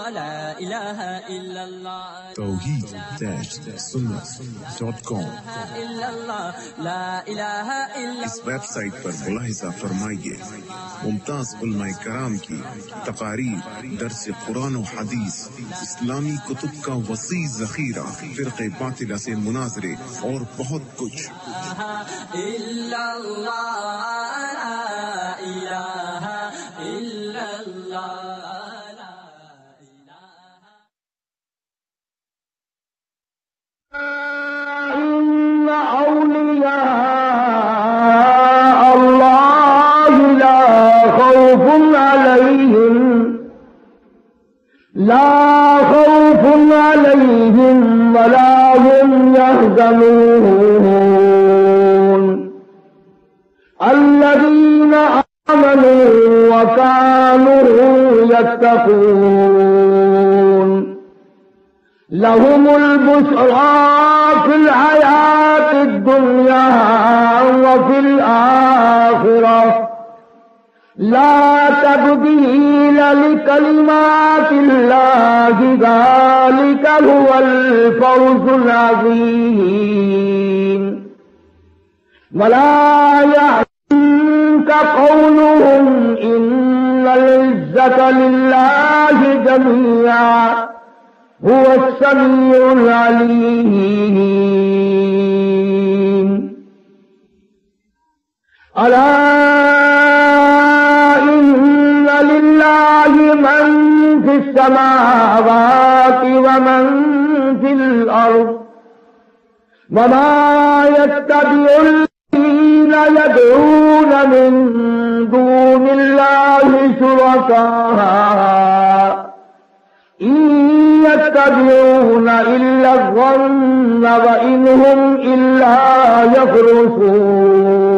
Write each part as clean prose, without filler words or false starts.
لا الہ الا اللہ توحید-سنت.com لا الہ الا اس ویب سائٹ پر ملاحظہ فرمائیے ممتاز علماء کرام کی تقاریر، درس قرآن و حدیث، اسلامی کتب کا وسیع ذخیرہ، فرقے باطلہ سے مناظرے اور بہت کچھ۔ الا اللہ لا الہ الا اللہ إن أولياء الله لا خوف عليهم ولا هم يحزنون الذين آمنوا وكانوا يتقون لهم البشرى في الحياة الدنيا وفي الآخرة لا تبديل لكلمات الله ذلك هو الفوز العظيم ولا يحزنك قولهم إن العزة لله جميعا هو السميع العليم ألا إن لله من في السماوات ومن في الأرض وما يتبع الذين يدعون من دون الله شركاء إن يتبعون إلا الظن وإن هم إلا يخرصون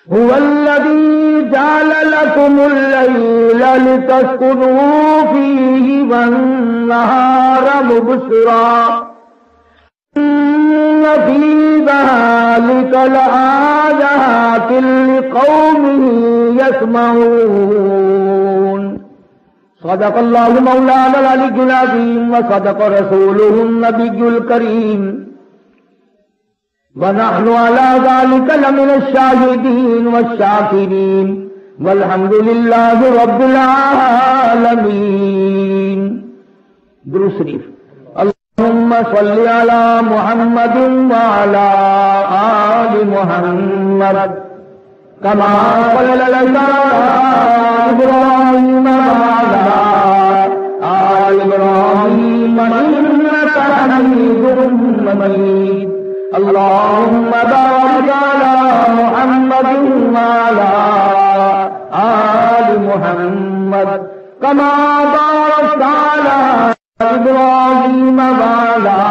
هو الذي جعل لكم الليل لتسكنوا فيه والنهار مبصرا إن في ذلك لآيات لقوم يسمعون صدق الله مولانا العلي العظيم وصدق رسوله النبي الكريم ونحن على ذلك لمن الشاهدين والشاكرين والحمد لله رب العالمين. درود شریف. اللهم صل على محمد وعلى آل محمد كما صليت على إبراهيم وعلى آل إبراهيم إنك حميد مجيد. اللهم بارك على محمد وعلى آل محمد كما باركت على إبراهيم وعلى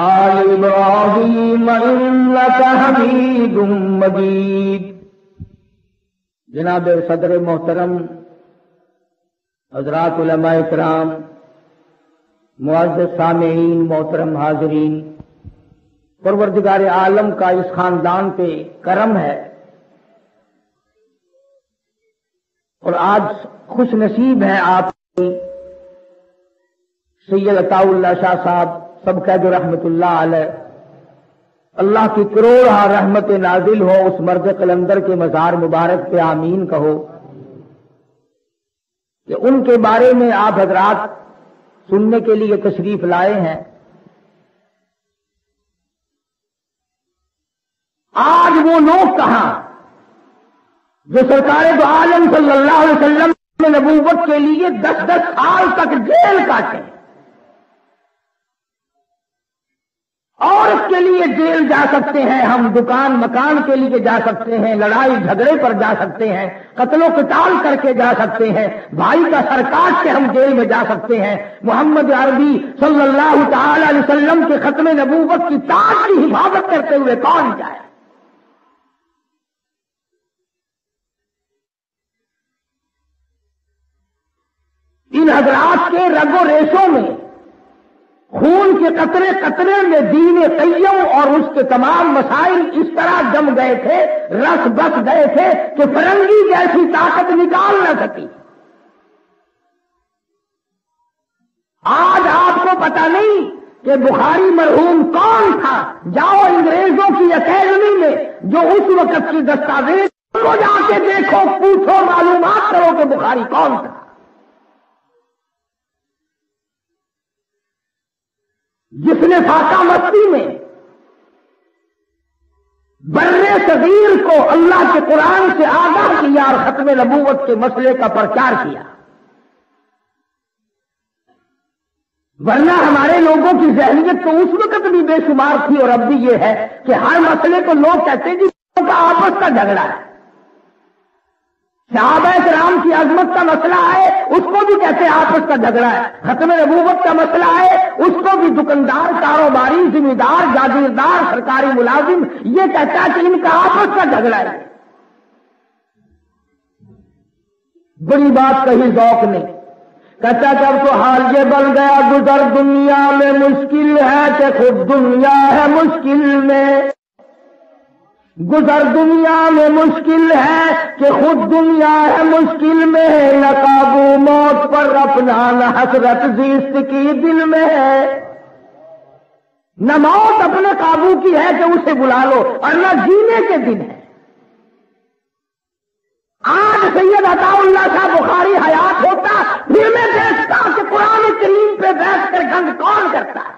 آل إبراهيم إنك حميد مجيد. جناب صدر محترم، حضرات علماء کرام، معزز سامعین، محترم حاضرین، پروردگار عالم کا اس خاندان پہ کرم ہے اور آج خوش نصیب ہیں آپ سید عطا اللہ شاہ صاحب سب قید رحمت اللہ علیہ. اللہ کی کروڑ رحمت نازل ہو اس مرد قلندر کے مزار مبارک پہ آمین کہو کہ ان کے بارے میں آپ حضرات سننے کے لیے تشریف لائے ہیں. آج وہ لوگ کہاں جو سرکار دو عالم صلی اللہ علیہ وسلم نے نبوت کے لیے 10-10 سال تک جیل کاٹے اور اس کے لیے جیل جا سکتے ہیں، ہم دکان مکان کے لیے جا سکتے ہیں، لڑائی جھگڑے پر جا سکتے ہیں، قتل و قتال کر کے جا سکتے ہیں، بھائی کا سر کاٹ کے ہم جیل میں جا سکتے ہیں. محمد عربی صلی اللہ تعالی علیہ وسلم کے ختم نبوت کی تاج کی حفاظت کرتے ہوئے کون جائے؟ ان حضرات کے رگ و ریشوں میں خون کے قطرے قطرے میں دین قیم اور اس کے تمام مسائل اس طرح جم گئے تھے، رس بس گئے تھے کہ فرنگی جیسی طاقت نکال نہ سکی. آج آپ کو پتا نہیں کہ بخاری مرحوم کون تھا؟ جاؤ انگریزوں کی اکیڈمی میں جو اس وقت کی دستاویز کو جا کے دیکھو، پوچھو، معلومات کرو کہ بخاری کون تھا، جس نے فاقہ مستی میں برے صغیر کو اللہ کے قرآن سے آگاہ کیا اور ختم نبوت کے مسئلے کا پرچار کیا۔ ورنہ ہمارے لوگوں کی ذہنیت تو اس وقت بھی بے شمار تھی اور اب بھی یہ ہے کہ ہر مسئلے کو لوگ کہتے ہیں جی کا آپس کا جھگڑا ہے۔ صحابہ کرام کی عظمت کا مسئلہ ہے، اس کو بھی کہتے ہیں آپس کا جھگڑا ہے۔ ختم نبوت کا مسئلہ ہے، اس کو بھی دکاندار، کاروباری، ذمہ دار، جاگیردار، سرکاری ملازم یہ کہتا ہے کہ ان کا آپس کا جھگڑا ہے۔ بڑی بات کہی ذوق نے، کہتا جب تو حال یہ بن گیا گزر دنیا میں مشکل ہے کہ خود دنیا ہے مشکل میں، گزر دنیا میں مشکل ہے کہ خود دنیا ہے مشکل میں، نہ قابو موت پر اپنا نہ حسرت زیست کی دل میں ہے، نہ موت اپنے قابو کی ہے کہ اسے بلا لو اور نہ جینے کے دن ہے۔ آج سید عطا اللہ شاہ بخاری حیات ہوتا پھر میں دیکھتا کہ قرآن کریم پہ بیٹھ کر گند کون کرتا ہے۔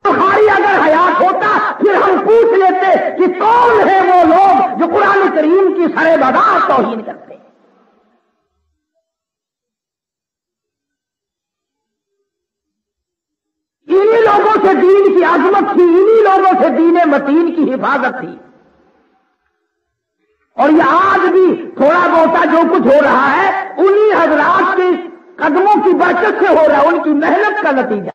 بخاری اگر حیات ہوتا پھر ہم پوچھ لیتے کہ کون ہے وہ لوگ جو قرآن کریم کی سرے بدار توہین کرتے ہیں۔ انہی لوگوں سے دین کی عظمت تھی، انہی لوگوں سے دین متین کی حفاظت تھی، اور یہ آج بھی تھوڑا بہت جو کچھ ہو رہا ہے انہی حضرات کے قدموں کی برکت سے ہو رہا ہے، ان کی محنت کا نتیجہ۔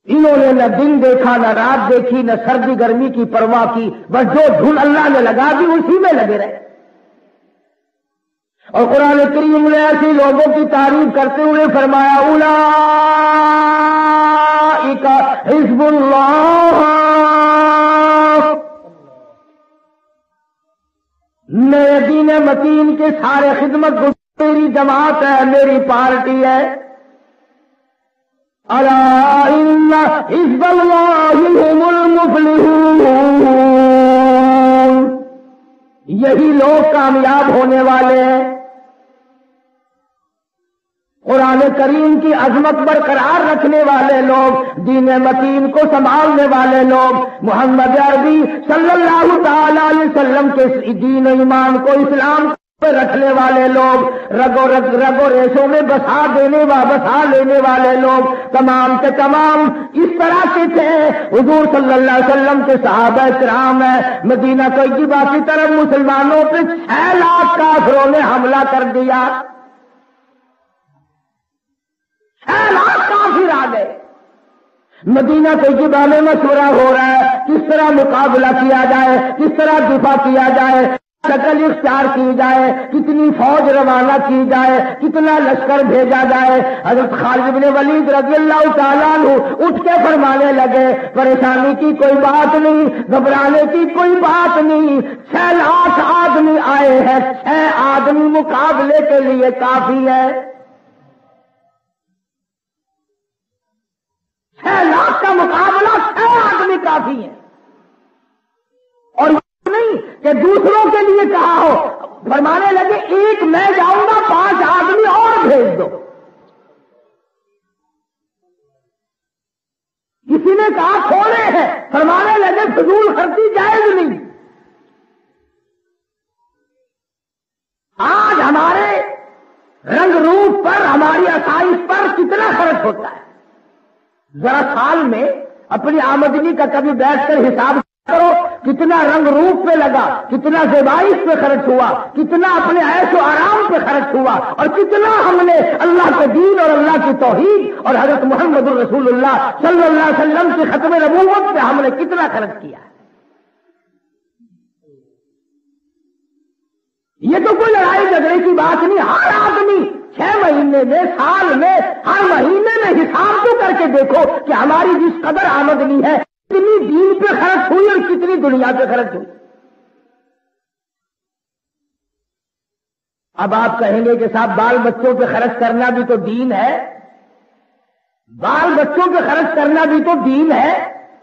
انہوں نے نہ دن دیکھا، نہ رات دیکھی، نہ سردی گرمی کی پرواہ کی، بس جو دھن اللہ نے لگا دی اسی میں لگے رہے۔ اور قرآن کریم نے ایسے لوگوں کی تعریف کرتے ہوئے فرمایا اولئک حزب اللہ، میرے دین متین کے سارے خدمت میری جماعت ہے، میری پارٹی ہے۔ الا ان حزب اللہ هم المفلحون، یہی لوگ کامیاب ہونے والے ہیں۔ قرآن کریم کی عظمت برقرار رکھنے والے لوگ، دین متین کو سنبھالنے والے لوگ، محمد عربی صلی اللہ تعالی علیہ وسلم کے دین و ایمان کو، اسلام پہ رکھنے والے لوگ، رگو ریشوں میں بسا لینے والے لوگ، تمام کے تمام اس طرح کے تھے۔ حضور صلی اللہ علیہ وسلم کے صحابہ کرام ہیں، مدینہ طیبہ کی طرف مسلمانوں پہ 6 لاکھ کافروں نے حملہ کر دیا، 6 لاکھ کافر آ گئے۔ مدینہ طیبہ میں مشورہ ہو رہا ہے کس طرح مقابلہ کیا جائے، کس طرح دفاع کیا جائے، شکل اختیار کی جائے، کتنی فوج روانہ کی جائے، کتنا لشکر بھیجا جائے۔ حضرت خالد بن ولید رضی اللہ تعالیٰ عنہ اٹھ کے فرمانے لگے پریشانی کی کوئی بات نہیں، گھبرانے کی کوئی بات نہیں، 6 لاکھ آدمی آئے ہیں، 6 آدمی مقابلے کے لیے کافی ہے۔ 6 لاکھ کا مقابلہ 6 آدمی کافی ہے۔ اور نہیں کہ دوسروں کے لیے کہا ہو، فرمانے لگے ایک میں جاؤں گا، 5 آدمی اور بھیج دو۔ کسی نے کہا تھوڑے ہیں، فرمانے لگے فضول خرچی جائز نہیں۔ آج ہمارے رنگ روپ پر، ہماری آسائش پر کتنا خرچ ہوتا ہے؟ ذرا سال میں اپنی آمدنی کا کبھی بیٹھ کر حساب کرو، کتنا رنگ روپ پہ لگا، کتنا زیبائش پہ خرچ ہوا، کتنا اپنے عیش و آرام پہ خرچ ہوا، اور کتنا ہم نے اللہ کے دین اور اللہ کی توحید اور حضرت محمد رسول اللہ صلی اللہ علیہ وسلم کی ختم نبوت پہ ہم نے کتنا خرچ کیا ہے۔ یہ تو کوئی لڑائی جھگڑے کی بات نہیں، ہر آدمی 6 مہینے میں، سال میں، ہر مہینے میں حساب تو کر کے دیکھو کہ ہماری جس قدر آمدنی ہے کتنی دین پہ خرچ ہوئی اور کتنی دنیا پہ خرچ ہوئی۔ اب آپ کہیں گے کہ صاحب بال بچوں پہ خرچ کرنا بھی تو دین ہے، بال بچوں پہ خرچ کرنا بھی تو دین ہے،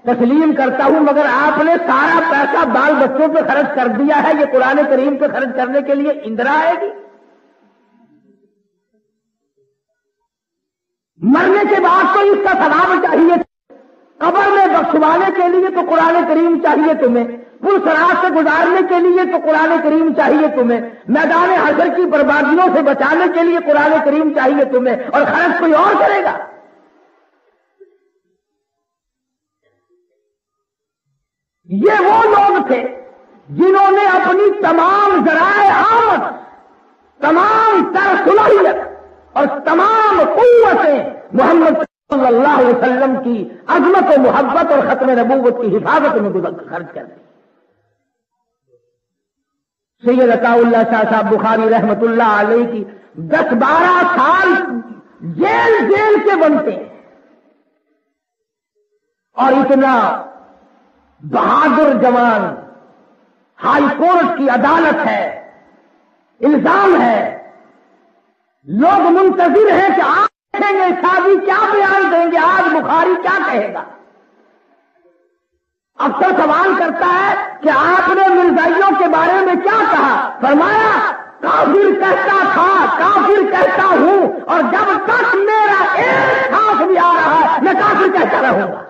تسلیم کرتا ہوں، مگر آپ نے سارا پیسہ بال بچوں پہ خرچ کر دیا ہے، یہ قرآن کریم پہ خرچ کرنے کے لیے اندرا آئے گی؟ مرنے کے بعد تو اس کا ثواب چاہیے، قبر میں بخشوانے کے لیے تو قرآن کریم چاہیے تمہیں، پل صراط سے گزارنے کے لیے تو قرآن کریم چاہیے تمہیں، میدان حشر کی بربادیوں سے بچانے کے لیے قرآن کریم چاہیے تمہیں، اور خرچ کوئی اور کرے گا؟ یہ وہ لوگ تھے جنہوں نے اپنی تمام ذرائع آمد، تمام تر صلاحیت اور تمام قوتیں محمد صلی اللہ علیہ وسلم کی عظمت و محبت اور ختم نبوت کی حفاظت میں خرچ کر دی۔ سید عطا اللہ شاہ صاحب بخاری رحمت اللہ علیہ کی 10-12 سال جیل کے بنتے ہیں، اور اتنا بہادر جوان، ہائی کورٹ کی عدالت ہے، الزام ہے، لوگ منتظر ہیں کہ آج دیکھیں گے شادی کیا بیان دیں گے، آج بخاری کیا کہے گا۔ افسر سوال کرتا ہے کہ آپ نے مرزائیوں کے بارے میں کیا کہا؟ فرمایا کافر کہتا تھا، کافر کہتا ہوں، اور جب تک میرا ایک ہاتھ بھی آ رہا ہے میں کافر کہتا رہوں گا۔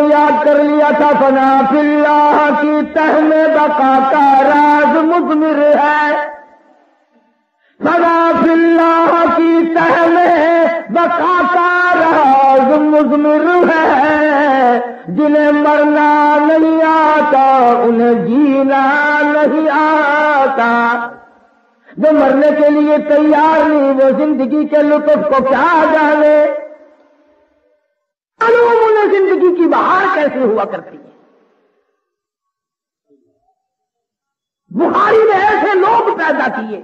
یاد کر لیا تھا فنا فی اللہ کی تہ میں بقا کا راز مضمر ہے، فنا فی اللہ کی تہ میں بقا کا راز مضمر ہے، جنہیں مرنا نہیں آتا انہیں جینا نہیں آتا، جو مرنے کے لیے تیار نہیں وہ زندگی کے لطف کو کیا جانے، معلوم انہیں زندگی کی بہار کیسے ہوا کرتی ہے۔ بخاری نے ایسے لوگ پیدا کیے،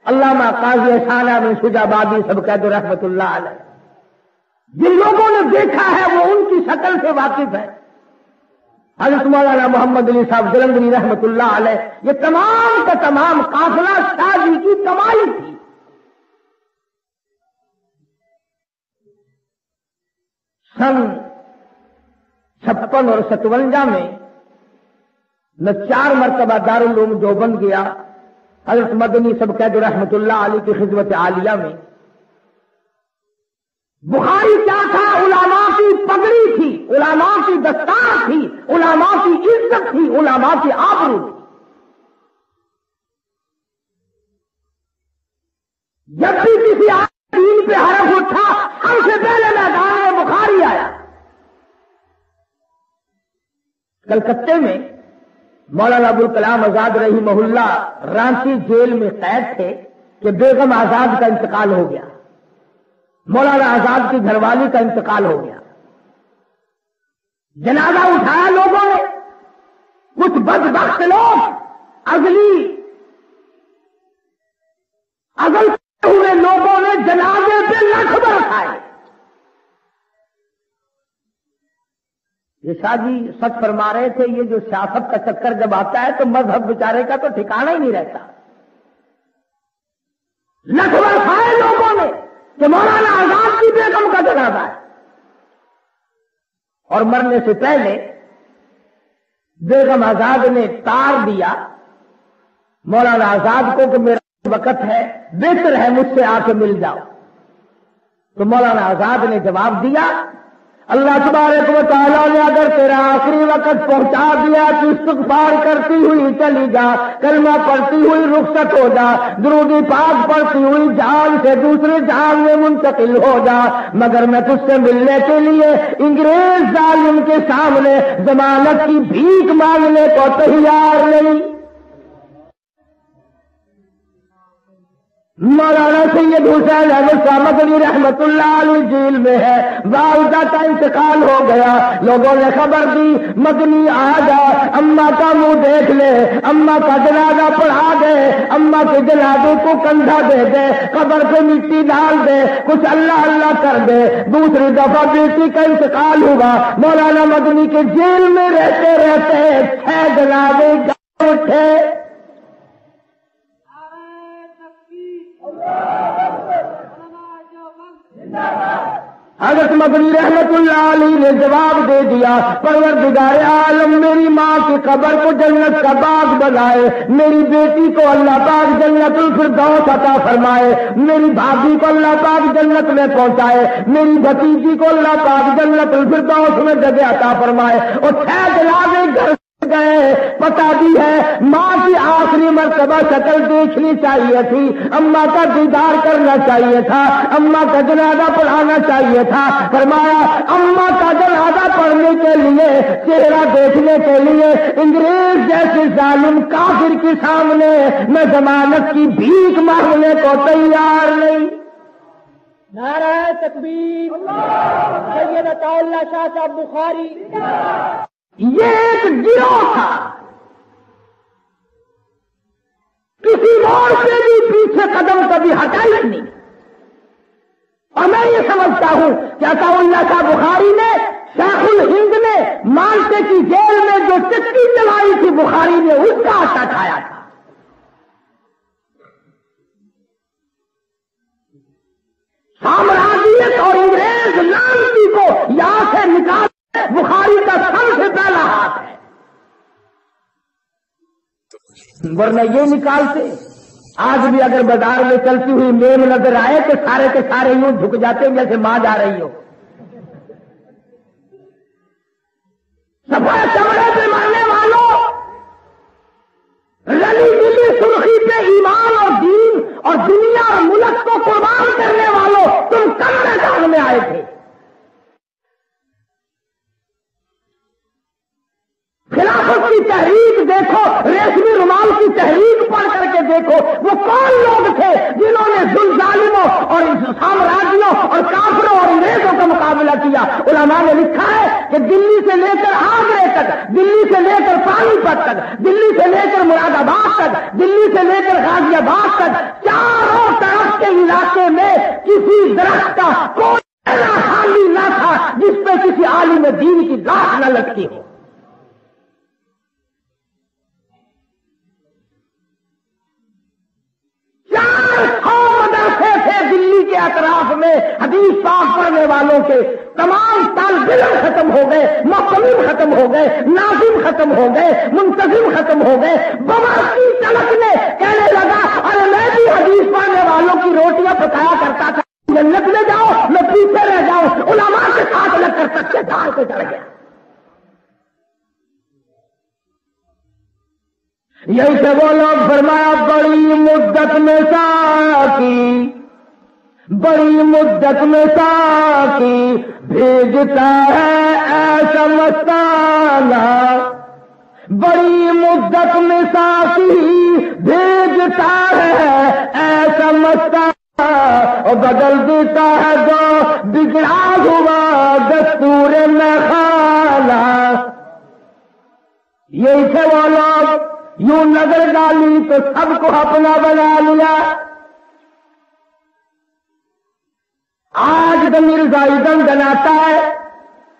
علامہ قاضی احسان بن شجاع آبادی سب کہتے رحمت اللہ علیہ، جن لوگوں نے دیکھا ہے وہ ان کی شکل سے واقف ہے۔ حضرت مولانا محمد علی صاحب جلندری رحمت اللہ علیہ، یہ تمام کا تمام قافلہ شاہ جی کی کمائی تھی۔ سن 56 اور 57 میں میں 4 مرتبہ دارالعلوم دیوبند گیا، حضرت مدنی سب قید رحمت اللہ علیہ کی خدمت عالیہ میں۔ بخاری کیا تھا؟ علماء کی پگڑی تھی، علماء کی دستار تھی، علماء کی عزت تھی، علماء کی آبرو تھی۔ جب بھی کسی دین پہ حرف اٹھا ہم سے پہلے میدان میں بخاری آیا۔ کلکتے میں مولانا ابوالکلام آزاد رحمہ اللہ رانچی جیل میں قید تھے کہ بیگم آزاد کا انتقال ہو گیا، مولانا آزاد کی گھر والی کا انتقال ہو گیا۔ جنازہ اٹھایا لوگوں نے، کچھ بدبخت لوگ ازل ہوئے لوگوں نے جنازے پہ لکھ برسائے۔ یہ شاہ جی سچ فرما رہے تھے، یہ جو سیاست کا چکر جب آتا ہے تو مذہب بیچارے کا تو ٹھکانہ ہی نہیں رہتا۔ لکھ برسائے لوگوں نے کہ مولانا آزاد کی بیگم کا جنازہ ہے، اور مرنے سے پہلے بیگم آزاد نے تار دیا مولانا آزاد کو کہ میرا وقت ہے، بہتر ہے مجھ سے آ کے مل جاؤ۔ تو مولانا آزاد نے جواب دیا، اللہ تبارک و تعالیٰ نے اگر تیرا آخری وقت پہنچا دیا تو استغفار کرتی ہوئی چلی جا، کلمہ پڑھتی ہوئی رخصت ہو جا، درود پاک پڑھتی ہوئی جان سے دوسرے جان میں منتقل ہو جا، مگر میں تجھ سے ملنے کے لیے انگریز ظالم کے سامنے ضمانت کی بھیک مانگنے کو تیار نہیں۔ مولانا سید حسین احمد شاہ مدنی رحمت اللہ علیہ جیل میں ہے، والدہ کا انتقال ہو گیا، لوگوں نے خبر دی مدنی آ جا، اماں کا منہ دیکھ لے، اماں کا جنازہ پڑھا دے، اماں کے جنازے کو کندھا دے دے، قبر پہ مٹی ڈال دے، کچھ اللہ اللہ کر دے۔ دوسری دفعہ بیٹی کا انتقال ہوا، مولانا مدنی کے جیل میں رہتے رہتے 6 جنازے اٹھے۔ حضرت مدنی رحمت اللہ علیہ نے جواب دے دیا، پروردگار عالم میری ماں کی قبر کو جنت کا باغ بنائے، میری بیٹی کو اللہ پاک جنت الفردوس عطا فرمائے، میری بھابھی کو اللہ پاک جنت میں پہنچائے، میری بھتیجی کو اللہ پاک جنت الفردوس میں جگہ عطا فرمائے۔ اور 6 جنازے گھر گئے، پتا بھی ہے ماں کی آخری مرتبہ شکل دیکھنی چاہیے تھی، اماں کا دیدار کرنا چاہیے تھا، اماں کا جنازہ پڑھانا چاہیے تھا۔ فرمایا اماں کا جنازہ پڑھنے کے لیے، چہرہ دیکھنے کے لیے انگریز جیسے ظالم کافر کے سامنے میں ضمانت کی بھیک مانگنے کو تیار نہیں۔ نعرہ تکبیر، سید عطا اللہ شاہ صاحب بخاری۔ یہ ایک گروہ تھا، کسی اور سے بھی پیچھے قدم کبھی ہٹا ہی نہیں۔ اور میں یہ سمجھتا ہوں کہ عطا اللہ شاہ بخاری نے شیخ الہند میں مالٹے کی جیل میں جو چکی چلائی تھی بخاری نے اس کا آٹا کھایا تھا۔ سامراجیت اور انگریز لانتی کو یہاں سے نکال بخاری کا سب سے پہلا ہاتھ ہے، ورنہ یہ نکالتے۔ آج بھی اگر بازار میں چلتی ہوئی میم نظر آئے تو سارے کے سارے یوں جھک جاتے جیسے ماں جا رہی ہو۔ سفید چمڑے پہ مرنے والوں، رلی دلی سرخی پہ ایمان اور دین اور دنیا اور ملک کو قربان کرنے والوں، تم کب میدان میں آئے تھے؟ خلافت کی تحریک دیکھو، ریشمی رومال کی تحریک پڑھ کر کے دیکھو، وہ کون لوگ تھے جنہوں نے ظالموں اور سامراجیوں اور کافروں اور انگریزوں کا مقابلہ کیا۔ علماء نے لکھا ہے کہ دلی سے لے کر آگرے تک، دلی سے لے کر پانی پت تک، دلی سے لے کر مراد آباد تک، دلی سے لے کر غازی آباد تک، چاروں طرف کے علاقے میں کسی درخت کا کوئی خالی نہ تھا جس پہ کسی عالم دین کی لاش نہ لگتی ہو۔ 400 مدرسے تھے دلی کے اطراف میں، حدیث پاک پڑھنے والوں کے تمام طالب علم ختم ہو گئے، محتمم ختم ہو گئے، ناظم ختم ہو گئے، منتظم ختم ہو گئے۔ بمرکی تلکنے کہنے لگا ارے میں بھی حدیث پڑھنے والوں کی روٹیاں پکایا کرتا تھا، جنت میں جاؤ میں پیچھے رہ جاؤں، علماء کے ساتھ لگ کر سچے ڈال کے چڑھ گیا۔ یہی سے وہ لوگ فرمایا بڑی مدت میں ساکی، بڑی مدت میں ساکی بھیجتا ہے ایسا مستانہ، بڑی مدت میں ساکی بھیجتا ہے ایسا مستانہ، اور بدل دیتا ہے جو بگڑا ہوا دستور میں خانہ۔ یہی سے وہ لوگ یوں نظر ڈالی تو سب کو اپنا بنا لیا۔ آج تو مرزائی دم بناتا ہے،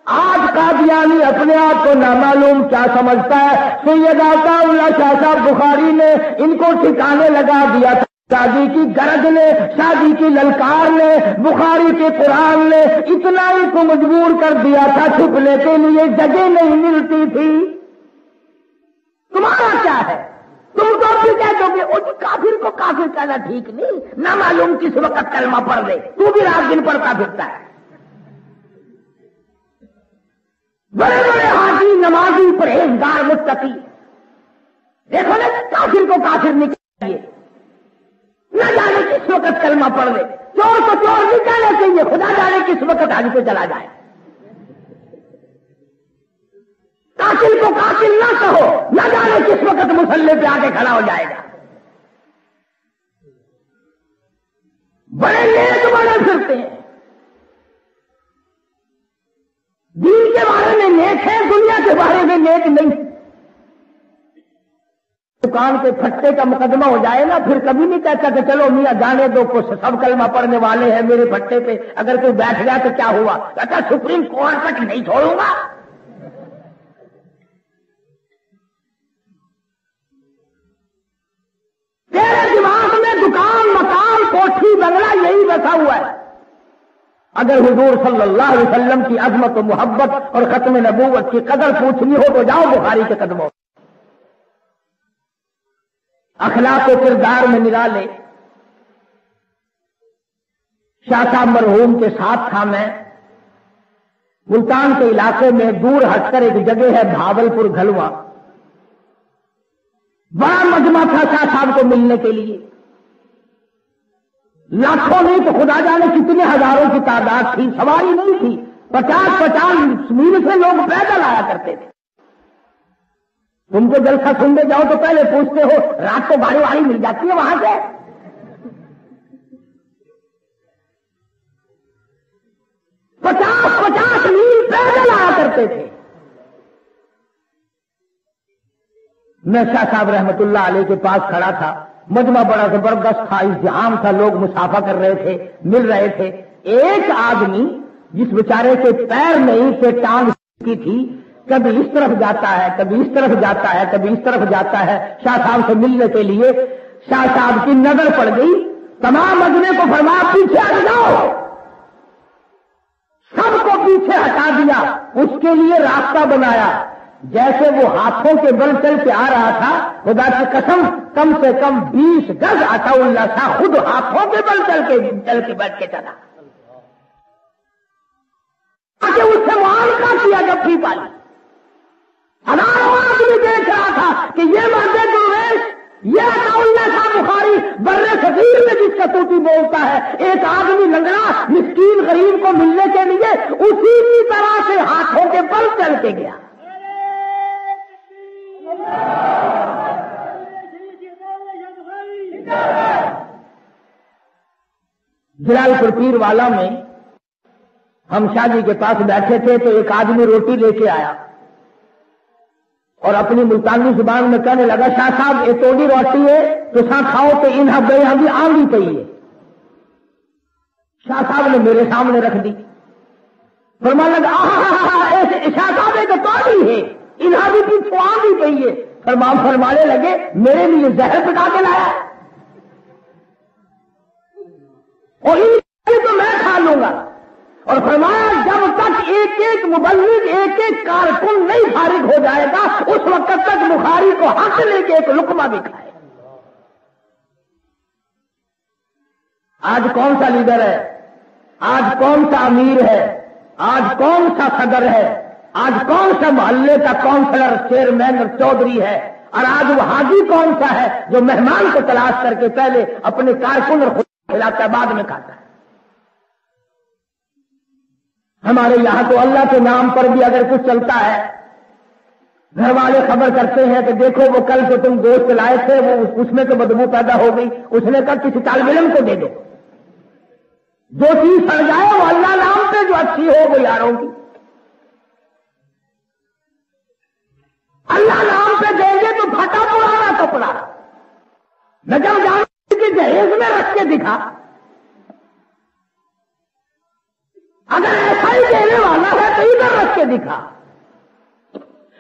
آج قادیانی اپنے آپ کو نامعلوم کیا سمجھتا ہے۔ سید عطا اللہ شاہ صاحب بخاری نے ان کو ٹھکانے لگا دیا تھا، شادی کی گرج نے، شادی کی للکار نے، بخاری کے قرآن نے اتنا ہی کو مجبور کر دیا تھا، چھپنے کے لیے جگہ نہیں ملتی تھی۔ تمہارا کیا ہے؟ تم تو بھی کہتے ہو کہ اس کافر کو کافر کہنا ٹھیک نہیں، نہ معلوم کس وقت کلمہ پڑھ لے، تو بھی رات دن پڑھتا پھرتا ہے۔ بڑے بڑے حاجی، نمازی، پرہیزگار، متقی، دیکھو نا کافر کو کافر نہیں چاہیے، نہ جانے کس وقت کلمہ پڑھ لے۔ چور کو چور نہیں کہنا چاہیے، خدا جانے کس وقت حج پہ چلا جائے۔ قاتل کو قاتل نہ کہو، نہ جانے کس وقت مسلح پہ آ کے کھڑا ہو جائے گا۔ بڑے نیک بنے پھرتے ہیں، دین کے بارے میں نیک ہے، دنیا کے بارے میں نیک نہیں۔ دکان کے پھٹے کا مقدمہ ہو جائے نا، پھر کبھی نہیں کہتا کہ چلو میاں جانے دو، کچھ سب کلمہ پڑھنے والے ہیں میرے پھٹے پہ، اگر کوئی بیٹھ گیا تو کیا ہوا؟ کہتا سپریم کورٹ تک نہیں چھوڑوں گا۔ تیرے دماغ میں دکان، مکان، کوٹھی، بنگلہ یہی بسا ہوا ہے۔ اگر حضور صلی اللہ علیہ وسلم کی عظمت و محبت اور ختم نبوت کی قدر پوچھنی ہو تو جاؤ بخاری کے قدموں۔ اخلاق و کردار میں نرالے شاہ صاحب مرحوم کے ساتھ تھا میں، ملتان کے علاقے میں دور ہٹ کر ایک جگہ ہے بھاول پور گھلواں، بڑا مجمع تھا شاہ صاحب کو ملنے کے لیے، لاکھوں نہیں تو خدا جانے کتنے ہزاروں کی تعداد تھی، سواری نہیں تھی، 50 میل سے لوگ پیدل آیا کرتے تھے۔ تم کو جلسہ سننے جاؤ تو پہلے پوچھتے ہو رات کو گاڑی واڑی مل جاتی ہے وہاں سے؟ 50 میل پیدل آیا کرتے تھے۔ میں شاہ صاحب رحمت اللہ علیہ کے پاس کھڑا تھا، مجمع بڑا زبردست تھا، ازدحام تھا، لوگ مسافہ کر رہے تھے، مل رہے تھے۔ ایک آدمی جس بیچارے کے پیر نہیں تھے، ٹانگ کی تھی، کبھی اس طرف جاتا ہے، کبھی اس طرف جاتا ہے، کبھی اس طرف جاتا ہے شاہ صاحب سے ملنے کے لیے۔ شاہ صاحب کی نظر پڑ گئی، تمام مجمع کو فرمایا پیچھے ہٹ جاؤ، سب کو پیچھے ہٹا دیا، اس کے لیے راستہ بنایا۔ جیسے وہ ہاتھوں کے بل چل کے آ رہا تھا، خدا کی قسم کم سے کم 20 گز عطا اللہ شاہ خود ہاتھوں کے بل چل کے بیٹھ کے چلا، اس سے معاملہ کیا جب بھی پالی۔ ہزاروں آدمی دیکھ رہا تھا کہ یہ مرد درویش، یہ عطا اللہ شاہ بخاری بر صغیر میں جس کسوٹی بولتا ہے، ایک آدمی لنگڑا مسکین غریب کو ملنے کے لیے اسی کی طرح سے ہاتھوں کے بل چل کے گیا۔ جلال پور پیر والا میں ہم شاہ جی کے پاس بیٹھے تھے تو ایک آدمی روٹی لے کے آیا اور اپنی ملتانی زبان میں کہنے لگا شاہ صاحب یہ توڑی روٹی ہے تو سا کھاؤ تو انہاں بے یہاں بھی آنگی پئی ہے۔ شاہ صاحب نے میرے سامنے رکھ دی، فرمانے لگا شاہ صاحب یہ تو توڑی ہے، انہاں بھی پیچھے آنگی پئی ہے۔ فرمانے لگے میرے لیے زہر پکا کے لایا اور تو میں کھا لوں گا۔ اور فرمایا جب تک ایک ایک مبلغ، ایک ایک کارکن نہیں فارغ ہو جائے گا اس وقت تک بخاری کو ہاتھ لے کے ایک لقمہ بھی کھائے۔ آج کون سا لیڈر ہے، آج کون سا امیر ہے، آج کون سا صدر ہے، آج کون سا محلے کا کونسلر، چیئرمین اور چودھری ہے، اور آج وہ حاجی کون سا ہے جو مہمان کو تلاش کر کے پہلے اپنے کارکن اور خود کھلاتا ہے بعد میں کھاتا ہے۔ ہمارے یہاں تو اللہ کے نام پر بھی اگر کچھ چلتا ہے، گھر والے خبر کرتے ہیں کہ دیکھو وہ کل جو تم گوشت لائے تھے وہ اس میں تو بدبو پیدا ہو گئی، اس نے کہا کسی طالب علم کو دے دو، جو چیز سڑ جائے وہ اللہ نام پہ جو اچھی ہو وہ یاروں کی، اللہ نام پہ دیں گے تو پھٹا پرانا کپڑا نہ جب جانے کے جہیز میں رکھ کے دکھا، اگر ایسا ہی دینے والا ہے تو ادھر رکھ کے دکھا،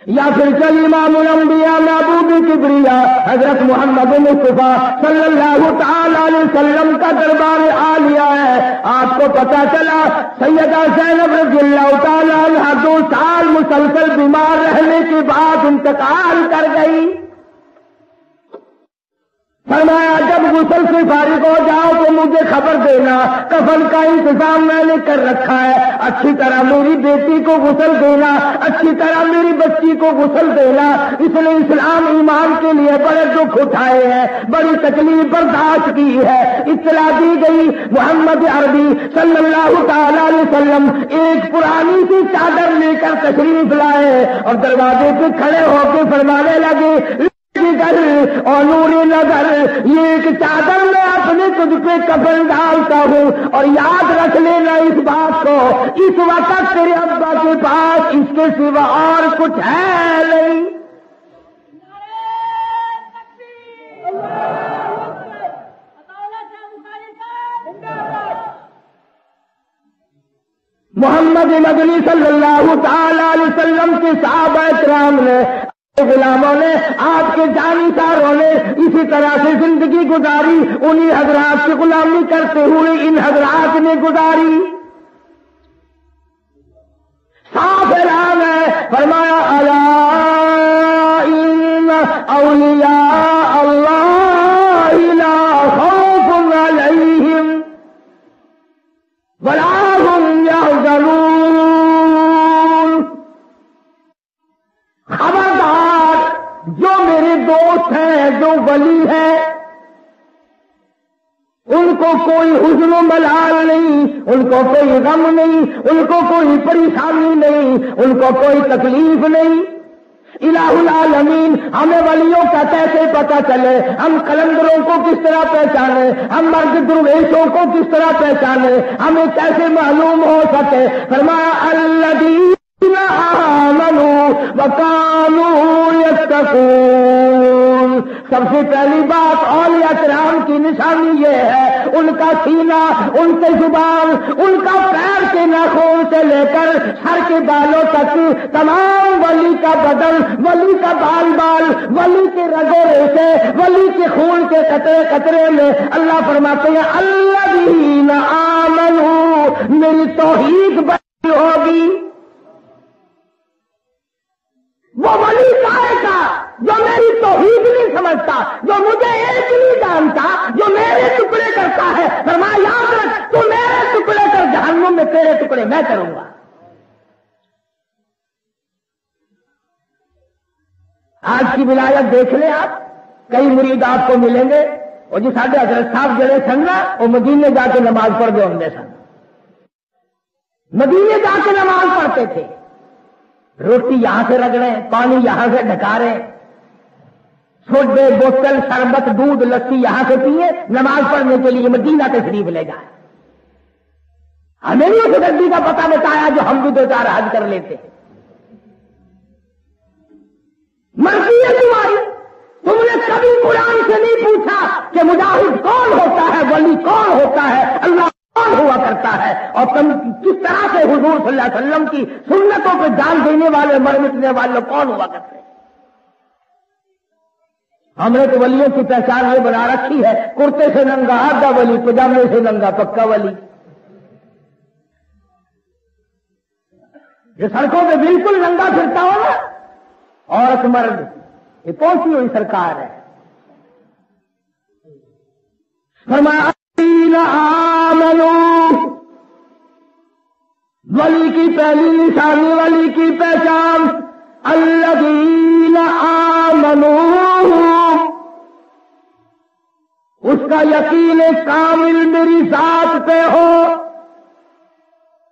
یا پھر چل امام الانبیاء محبوب کبریا حضرت محمد مصطفیٰ صلی اللہ تعالی علیہ وسلم کا دربار عالیہ ہے۔ آپ کو پتا چلا سیدہ زینب رضی اللہ تعالی عنہا 2 سال مسلسل بیمار رہنے کے بعد انتقال کر گئی۔ فرمایا جب غسل سے فارغ ہو جاؤ تو مجھے خبر دینا، کفن کا انتظام میں نے کر رکھا ہے، اچھی طرح میری بیٹی کو غسل دینا، اچھی طرح میری بچی کو غسل دینا۔ اس نے اسلام ایمان کے لیے بڑے دکھ اٹھائے ہیں، بڑی تکلیف برداشت کی ہے۔ اطلاع دی گئی محمد عربی صلی اللہ تعالی علیہ وسلم ایک پرانی سی چادر لے کر تشریف لائے اور دروازے پہ کھڑے ہو کے فرمانے لگے جگر اور نور نظر، یہ ایک چادر میں اپنے تجھ پہ کفن ڈالتا ہوں، اور یاد رکھ لینا اس بات کو، اس وقت تیرے ابا کے پاس اس کے سوا اور کچھ ہے نہیں۔ محمد مدنی صلی اللہ تعالی علیہ وسلم کے صحابہ کرام نے، غلاموں نے، آپ کے جانشاروں نے اسی طرح سے زندگی گزاری، انہی حضرات کی غلامی کرتے ہوئے ان حضرات نے گزاری۔ صاف اعلان ہے، فرمایا الا ان اولیاء اللہ لا خوف علیہم ولا هم يحزنون۔ خبردار، جو میرے دوست ہیں، جو ولی ہیں، ان کو کوئی حزن و ملال نہیں، ان کو کوئی غم نہیں، ان کو کوئی پریشانی نہیں، ان کو کوئی تکلیف نہیں۔ الہ العالمین، ہمیں ولیوں کا کیسے پتہ چلے؟ ہم قلندروں کو کس طرح پہچانے؟ ہم مرد درویشوں کو کس طرح پہچانے؟ ہمیں کیسے معلوم ہو سکے؟ فرمایا الذین آمنوا وکانوا یتقون۔ سب سے پہلی بات اولیاء کرام کی نشانی یہ ہے، ان کا سینہ، ان کے زبان، ان کا پیر کے ناخن سے لے کر سر کے بالوں تک تمام ولی کا بدن، ولی کا بال بال، ولی کے رگوں سے، ولی کے خون کے قطرے قطرے میں اللہ فرماتے ہیں الذین آمنوا، میری توحید بڑی ہوگی۔ وہ ولی کائے کا جو میری توحید نہیں سمجھتا، جو مجھے ایک نہیں جانتا، جو میرے ٹکڑے کرتا ہے، فرمایا یاد رکھ، تو میرے ٹکڑے کر جہنم میں تیرے ٹکڑے میں کروں گا۔ آج کی ولایت دیکھ لیں آپ، کئی مرید آپ کو ملیں گے، اور جی ساڈے حضرت صاحب جڑے سن نا، وہ مدینے جا کے نماز پڑھ دے ہوں سن، مدینے جا کے نماز پڑھتے تھے، روٹی یہاں سے رگڑیں، پانی یہاں سے ڈھکاریں، سوڈے، بوتل، شربت، دودھ، لسی یہاں سے پیے، نماز پڑھنے کے لیے مدینہ تشریف لے جائیں۔ ہمیں نہیں اس گدی کا پتہ بتایا جو ہم بھی دو چار حج کر لیتے ہیں۔ مرضی ہے تمہاری، تم نے کبھی قرآن سے نہیں پوچھا کہ مجاہد کون ہوتا ہے، ولی کون ہوتا ہے، اللہ کون ہوا کرتا ہے، اور تم کس طرح سے حضور صلی اللہ علیہ وسلم کی سنتوں پہ جان دینے والے، مر مٹنے والے کون ہوا کرتے ہیں۔ ہم نے تو ولیوں کی پہچان یہ بنا رکھی ہے، کرتے سے ننگا آدھا ولی، پجامے سے ننگا پکا ولی۔ جو سڑکوں پہ بالکل ننگا پھرتا ہو نا، عورت مرد، یہ کون سی ہوئی سرکار ہے؟ فرمایا آمنوا، ولی کی پہلی نشانی، ولی کی پہچان الذین آمنوا، اس کا یقین کامل میری ذات پہ ہو،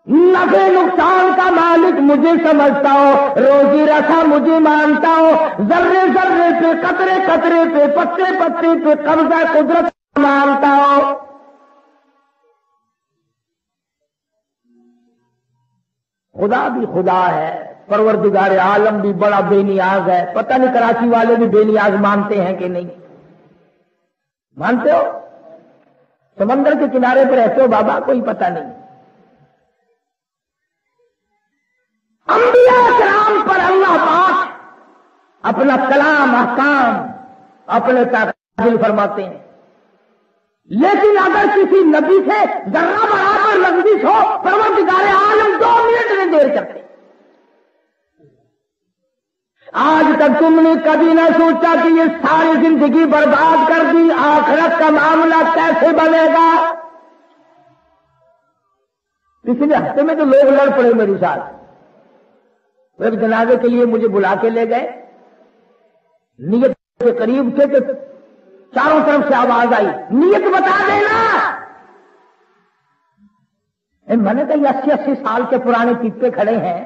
نفع نقصان کا مالک مجھے سمجھتا ہو، روزی رکھا مجھے مانتا ہو، ذرے ذرے پہ، قطرے قطرے پہ، پتے پتے پہ قبضہ قدرت مانتا ہو۔ خدا بھی خدا ہے، پروردگار عالم بھی بڑا بے نیاز ہے۔ پتہ نہیں کراچی والے بھی بے نیاز مانتے ہیں کہ نہیں؟ مانتے ہو؟ سمندر کے کنارے پر رہتے ہو بابا، کوئی پتہ نہیں۔ انبیاء کرام پر اللہ پاک اپنا کلام، احکام اپنے نازل فرماتے ہیں، لیکن اگر کسی نبی سے ذرہ برابر لفظ ہو، پروردگار عالم 2 منٹ میں دیر کرتے۔ آج تک تم نے کبھی نہ سوچا کہ یہ ساری زندگی برباد کر دی، آخرت کا معاملہ کیسے بنے گا؟ پچھلے ہفتے میں تو لوگ لڑ پڑے میرے ساتھ، ایک جنازے کے لیے مجھے بلا کے لے گئے، نیت کے قریب تھے کہ چاروں طرف سے آواز آئی، نیت بتا دینا۔ میں نے کہا یہ 80 سال کے پرانے پیپے کھڑے ہیں،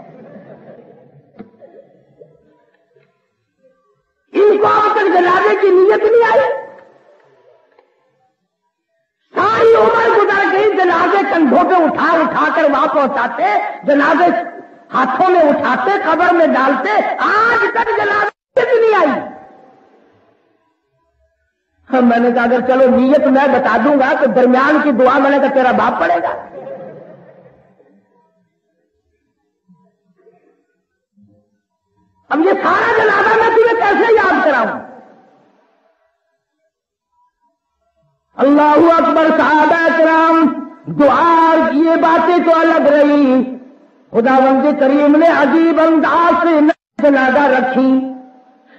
ان کو آپ تک جنازے جانے کی نیت نہیں آئی؟ ساری عمر گزر گئی، جنازے کندھوں پہ اٹھا اٹھا کر وہاں پہنچاتے، جنازے ہاتھوں میں اٹھاتے، قبر میں ڈالتے، آج تک جنازے نیت نہیں آئی۔ میں نے کہا اگر چلو نیت میں بتا دوں گا تو درمیان کی دعا میں نے کہا تیرا باپ پڑے گا۔ اب یہ سارا جنازہ میں تمہیں کیسے یاد کراؤں؟ اللہ اکبر، صحابہ کرام دعا، یہ باتیں تو الگ رہی، خداوند کریم نے عجیب انداز سے جنازہ رکھی۔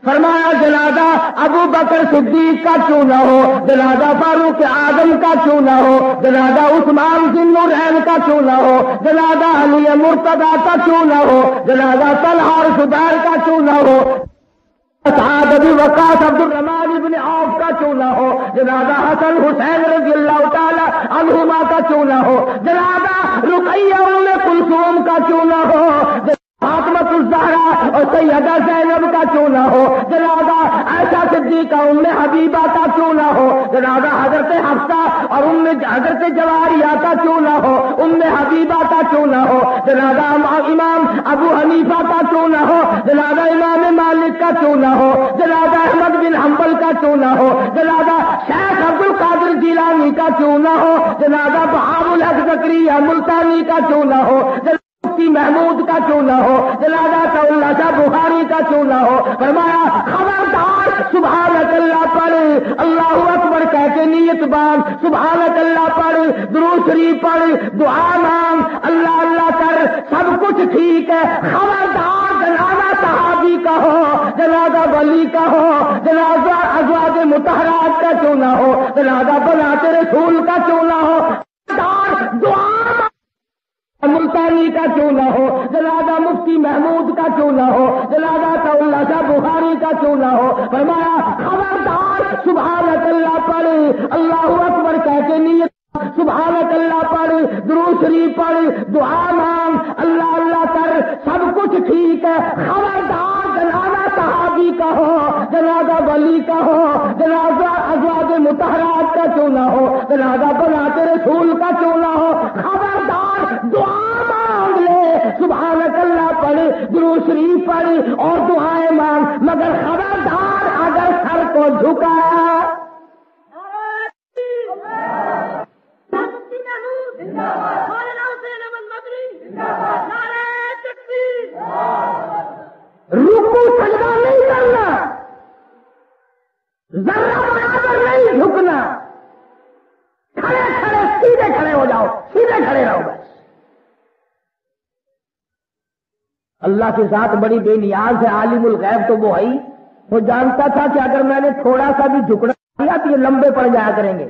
فرمایا جنازہ ابو بکر صدیق کا کیوں نہ ہو، جنازہ فاروق اعظم کا کیوں نہ ہو، جنازہ عثمان ذی النورین کا کیوں نہ ہو، جنازہ علی مرتضیٰ کا کیوں نہ ہو، جنازہ طلحہ اور زبیر کا کیوں نہ ہو، سعد بن وقاص عبد الرحمن بن عوف کا کیوں نہ ہو، جنازہ حسن حسین رضی اللہ تعالی عنہما کا کیوں نہ ہو، جنازہ رقیہ ام کلثوم کا کیوں نہ ہو، فاطمہ الزہرا اور سیدہ زینب کا کیوں نہ ہو، جنازہ عائشہ صدیقہ ام حبیبہ کا کیوں نہ ہو، جنازہ حضرت حفصہ اور حضرت جواریہ کا کیوں نہ ہو، ام حبیبہ کا کیوں نہ ہو، جنازہ امام ابو حنیفہ کا کیوں نہ ہو، جنازہ امام مالک کا کیوں نہ ہو، جنازہ احمد بن حنبل کا کیوں نہ ہو، جنازہ شیخ عبد القادر جیلانی کا کیوں نہ ہو، جنازہ بہاء الحق زکریا ملتانی کا کیوں نہ ہو، مفتی محمود کا کیوں نہ ہو، جنازہ اللہ شاہ بخاری کا کیوں نہ ہو۔ فرمایا خبردار سبحانک اللہ پڑھ، اللہ اکبر کہہ کے نیت باندھ، سبحانک اللہ پڑھ، درود شریف پڑھ، دعا مانگ، اللہ اللہ کر، سب کچھ ٹھیک ہے۔ خبردار جنازہ صحابی کا ہو، جنازہ ولی کا ہو، جنازہ ازواج مطہرات کا کیوں نہ ہو، جنازہ بنات رسول کا کیوں نہ ہو، دعا ملتانی کا کیوں نہ ہو، جنازہ مفتی محمود کا کیوں نہ ہو، جنازہ اللہ شاہ بخاری کا کیوں نہ ہو۔ فرمایا خبردار سبحانک اللہ پڑھ، اللہ اکبر کہہ کے نیت، سبحانک اللہ پڑھ، درود شریف پڑھ، دعا مانگ، اللہ اللہ کر، سب کچھ ٹھیک ہے۔ خبردار جنازہ صحابی کا ہو، جنازہ ولی کا ہو، جنازہ ازواج مطہرات کا کیوں نہ ہو، جنازہ بنات رسول کا کیوں نہ ہو، خبردار دعا مانگ لے، سبحانک اللہ پڑھ، درود شریف پڑھ اور دعائیں مانگ، مگر خبردار اگر سر کو جھکایا، رکوع سجدہ نہیں کرنا، ذرہ برابر نہیں جھکنا، کھڑے کھڑے سیدھے کھڑے ہو جاؤ، سیدھے کھڑے رہو بس۔ اللہ کے ساتھ بڑی بے نیاز ہے، عالم الغیب تو وہ ہے ہی، وہ جانتا تھا کہ اگر میں نے تھوڑا سا بھی جھکنا کیا تو یہ لمبے پڑ جایا کریں گے،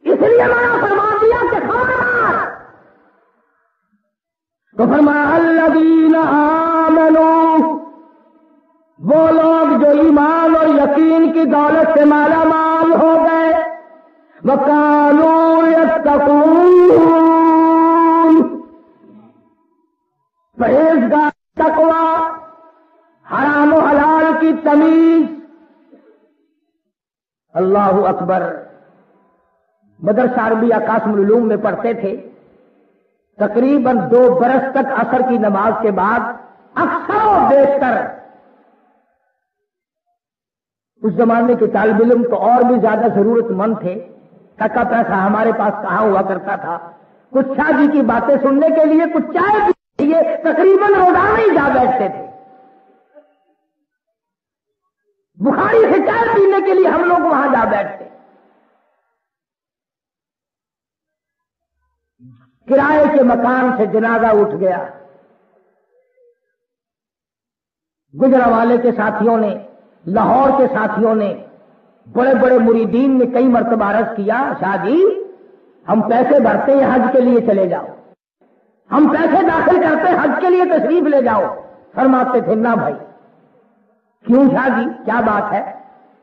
اس لیے منع فرما دیا کہ خبردار۔ تو فرمایا الذین آمنوا، وہ لوگ جو ایمان اور یقین کی دولت سے مالا مال ہو گئے، وَكَانُوا يَتَّقُونَ، پرہیزگار، تقویٰ، حرام و حلال کی تمیز۔ اللہ اکبر۔ مدرسہ عربیہ قاسم العلوم میں پڑھتے تھے، تقریباً 2 برس تک عصر کی نماز کے بعد اکثر و بیشتر اس زمانے کے طالب علم تو اور بھی زیادہ ضرورت مند تھے، ٹکا پیسہ ہمارے پاس کہاں ہوا کرتا تھا، کچھ شاہ جی کی باتیں سننے کے لیے، کچھ چائے پینے کے لیے تقریباً روزانہ ہی جا بیٹھتے تھے۔ بخاری سے چائے پینے کے لیے ہم لوگ وہاں جا بیٹھتے۔ کرائے کے مکان سے جنازہ اٹھ گیا، گجرانوالے کے ساتھیوں نے، لاہور کے ساتھیوں نے، بڑے بڑے مریدین نے کئی مرتبہ عرض کیا، شاہ جی ہم پیسے بھرتے ہیں حج کے لیے چلے جاؤ، ہم پیسے داخل کرتے ہیں حج کے لیے تشریف لے جاؤ۔ فرماتے تھے نہ بھائی۔ کیوں شاہ جی کیا بات ہے؟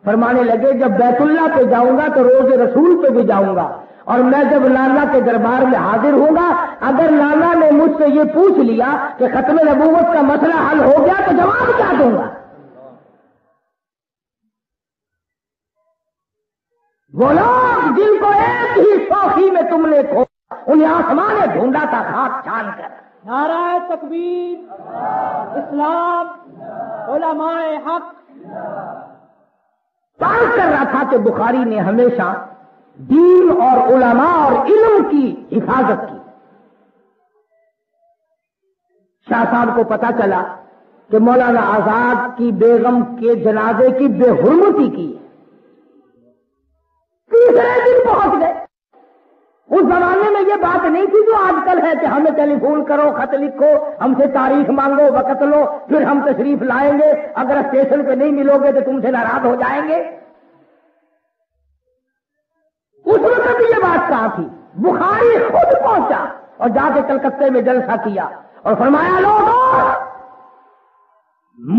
فرمانے لگے جب بیت اللہ پہ جاؤں گا تو روز رسول پہ بھی جاؤں گا، اور میں جب لالا کے دربار میں حاضر ہوں گا، اگر لالا نے مجھ سے یہ پوچھ لیا کہ ختم نبوت کا مسئلہ حل ہو گیا تو جواب کیا دوں گا؟ وہ لوگ جن کو ایک ہی شوخی میں تم نے کھویا، انہیں آسمان نے ڈھونڈا تھا خاک چھان کر۔ نعرہ تکبیر، اسلام، علماء حق۔ بات کر رہا تھا کہ بخاری نے ہمیشہ دین اور علماء اور علم کی حفاظت کی۔ شاہ صاحب کو پتا چلا کہ مولانا آزاد کی بیگم کے جنازے کی بے حرمتی کی، تیسرے دن پہنچ گئے۔ اس زمانے میں یہ بات نہیں تھی جو آج کل ہے کہ ہمیں ٹیلی فون کرو، خط لکھو، ہم سے تاریخ مانگو، وقت لو، پھر ہم تشریف لائیں گے، اگر اسٹیشن پہ نہیں ملو گے تو تم سے ناراض ہو جائیں گے۔ اس وقت یہ بات کہاں تھی؟ بخاری خود پہنچا اور جا کے کلکتے میں جلسہ کیا اور فرمایا لوگوں،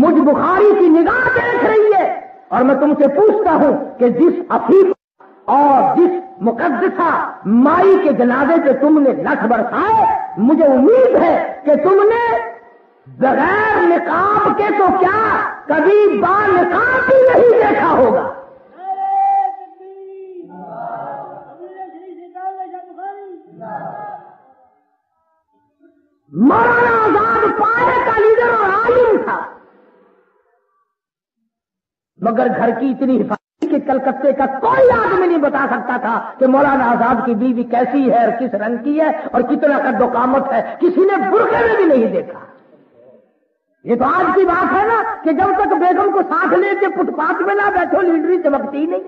مجھ بخاری کی نگاہ دیکھ رہی ہے اور میں تم سے پوچھتا ہوں کہ جس عفیف اور جس مقدسہ مائی کے جنازے پہ تم نے لکھ برسائے، مجھے امید ہے کہ تم نے بغیر نقاب کے تو کیا کبھی با نقاب بھی نہیں دیکھا ہوگا۔ مولانا آزاد پائے کا لیڈر اور عالم تھا، مگر گھر کی اتنی حفاظت کہ کلکتے کا کوئی آدمی نہیں بتا سکتا تھا کہ مولانا آزاد کی بیوی کیسی ہے اور کس رنگ کی ہے اور کتنا قد و قامت ہے، کسی نے برقعے میں بھی نہیں دیکھا۔ یہ تو آج کی بات ہے نا کہ جب تک بیگم کو ساتھ لے کے فٹ پاتھ میں نہ بیٹھو لیڈری چمکتی ہی نہیں۔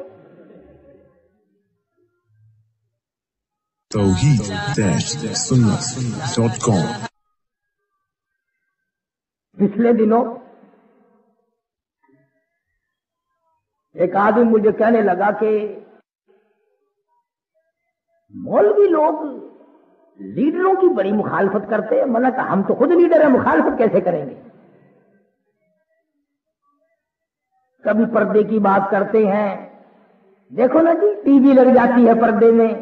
توحید-سنت.com پچھلے دنوں ایک آدمی مجھے کہنے لگا کہ مولوی لوگ لیڈروں کی بڑی مخالفت کرتے ہیں۔ میں نے کہا ہم تو خود لیڈر ہیں، مخالفت کیسے کریں گے؟ کبھی پردے کی بات کرتے ہیں، دیکھو نا جی ٹی وی لگ جاتی ہے پردے میں۔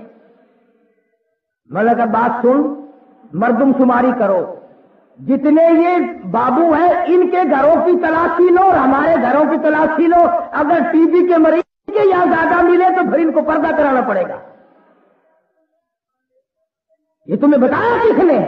میں نے کہا بات سن، مردم شماری کرو، جتنے یہ بابو ہیں ان کے گھروں کی تلاشی لو اور ہمارے گھروں کی تلاشی لو، اگر ٹی بی کے مریض کے یہاں زیادہ ملے تو پھر ان کو پردہ کرانا پڑے گا۔ یہ تمہیں بتایا کس نے؟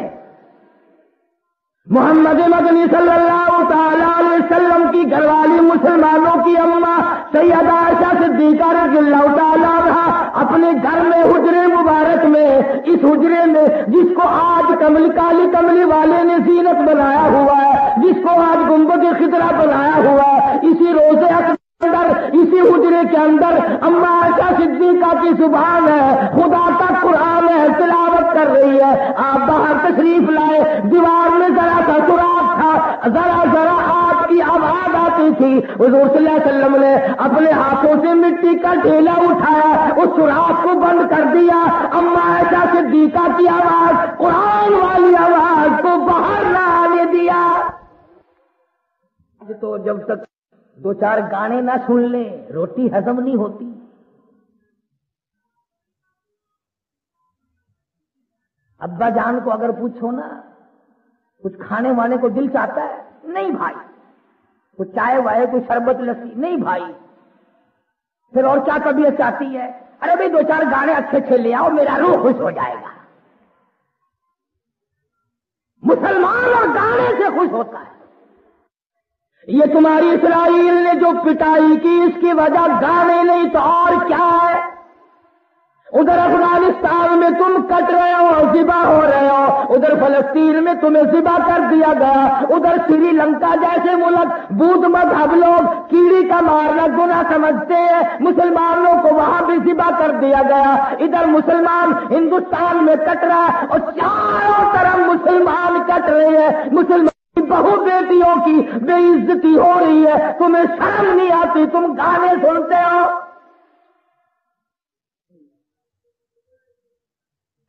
محمد مدنی صلی اللہ تعالی علیہ وسلم کی گھر والی مسلمانوں کی اماں سیدہ عائشہ صدیقہ رضی اللہ تعالی عنہا اپنے گھر میں حجرے مبارک میں، اس حجرے میں جس کو آج کالی کملی والے نے زینت بنایا ہوا ہے، جس کو آج گنبد خضرا بنایا ہوا ہے، اسی روضے اندر، اسی حجرے کے اندر اماں عائشہ صدیقہ کی زبان ہے، خدا کا قرآن ہے، تلاوت کر رہی ہے۔ آپ باہر تشریف لائے، دیوار میں ذرا سا سوراخ تھا، ذرا آپ کی آواز آتی تھی، حضور صلی اللہ علیہ وسلم نے اپنے ہاتھوں سے مٹی کا ڈھیلا اٹھایا، اس سوراخ کو بند کر دیا، اماں عائشہ صدیقہ کی آواز، قرآن والی آواز کو باہر نہ آنے دیا۔ تو جب تک دو چار گانے نہ سن لیں روٹی ہضم نہیں ہوتی۔ ابا جان کو اگر پوچھو نا کچھ کھانے وانے کو دل چاہتا ہے؟ نہیں بھائی۔ کچھ چائے وائے، کوئی شربت لسی؟ نہیں بھائی۔ پھر اور کیا طبیعت چاہتی ہے؟ ارے بھائی دو چار گانے اچھے اچھے لے آؤ، میرا روح خوش ہو جائے گا۔ مسلمان اور گانے سے خوش ہوتا ہے۔ یہ تمہاری اسرائیل نے جو پٹائی کی اس کی وجہ گانے نہیں تو اور کیا ہے؟ ادھر افغانستان میں تم کٹ رہے ہو، ذبح ہو رہے ہو، ادھر فلسطین میں تمہیں ذبح کر دیا گیا، ادھر سری لنکا جیسے ملک بدھ مذہب لوگ کیڑی کا مارنا گناہ سمجھتے ہیں، مسلمانوں کو وہاں بھی ذبح کر دیا گیا۔ ادھر مسلمان ہندوستان میں کٹ رہا ہے اور چاروں طرف مسلمان کٹ رہے ہیں، مسلمان بہو بیٹیوں کی بے عزتی ہو رہی ہے، تمہیں شرم نہیں آتی؟ تم گانے سنتے ہو؟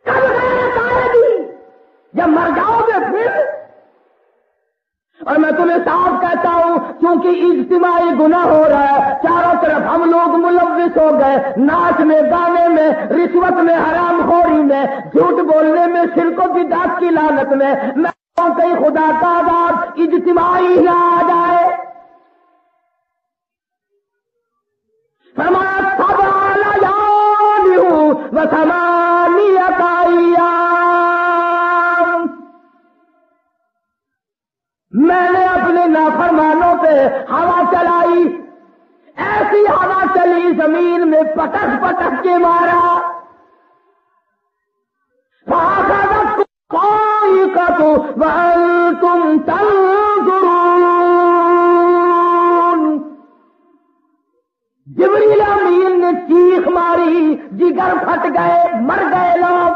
کب غیرت آئے گی؟ جب مر جاؤ گے پھر؟ اور میں تمہیں صاف کہتا ہوں، کیونکہ اجتماعی گناہ ہو رہا ہے، چاروں طرف ہم لوگ ملوث ہو گئے، ناچ میں، گانے میں، رشوت میں، حرام خوری میں، جھوٹ بولنے میں، شرک و بدعت کی لعنت میں، میں کہیں خدا کا عذاب اجتماعی نہ آ جائے۔ فرمایا سبع لیال و ثمانیۃ ایام، میں نے اپنے نافرمانوں پہ ہوا چلائی، ایسی ہوا چلی زمین میں پٹک پٹک کے مارا، فأخذتكم الصاعقة وأنتم تنظرون، جبریل امین نے چیخ ماری، جگر پھٹ گئے، مر گئے لوگ۔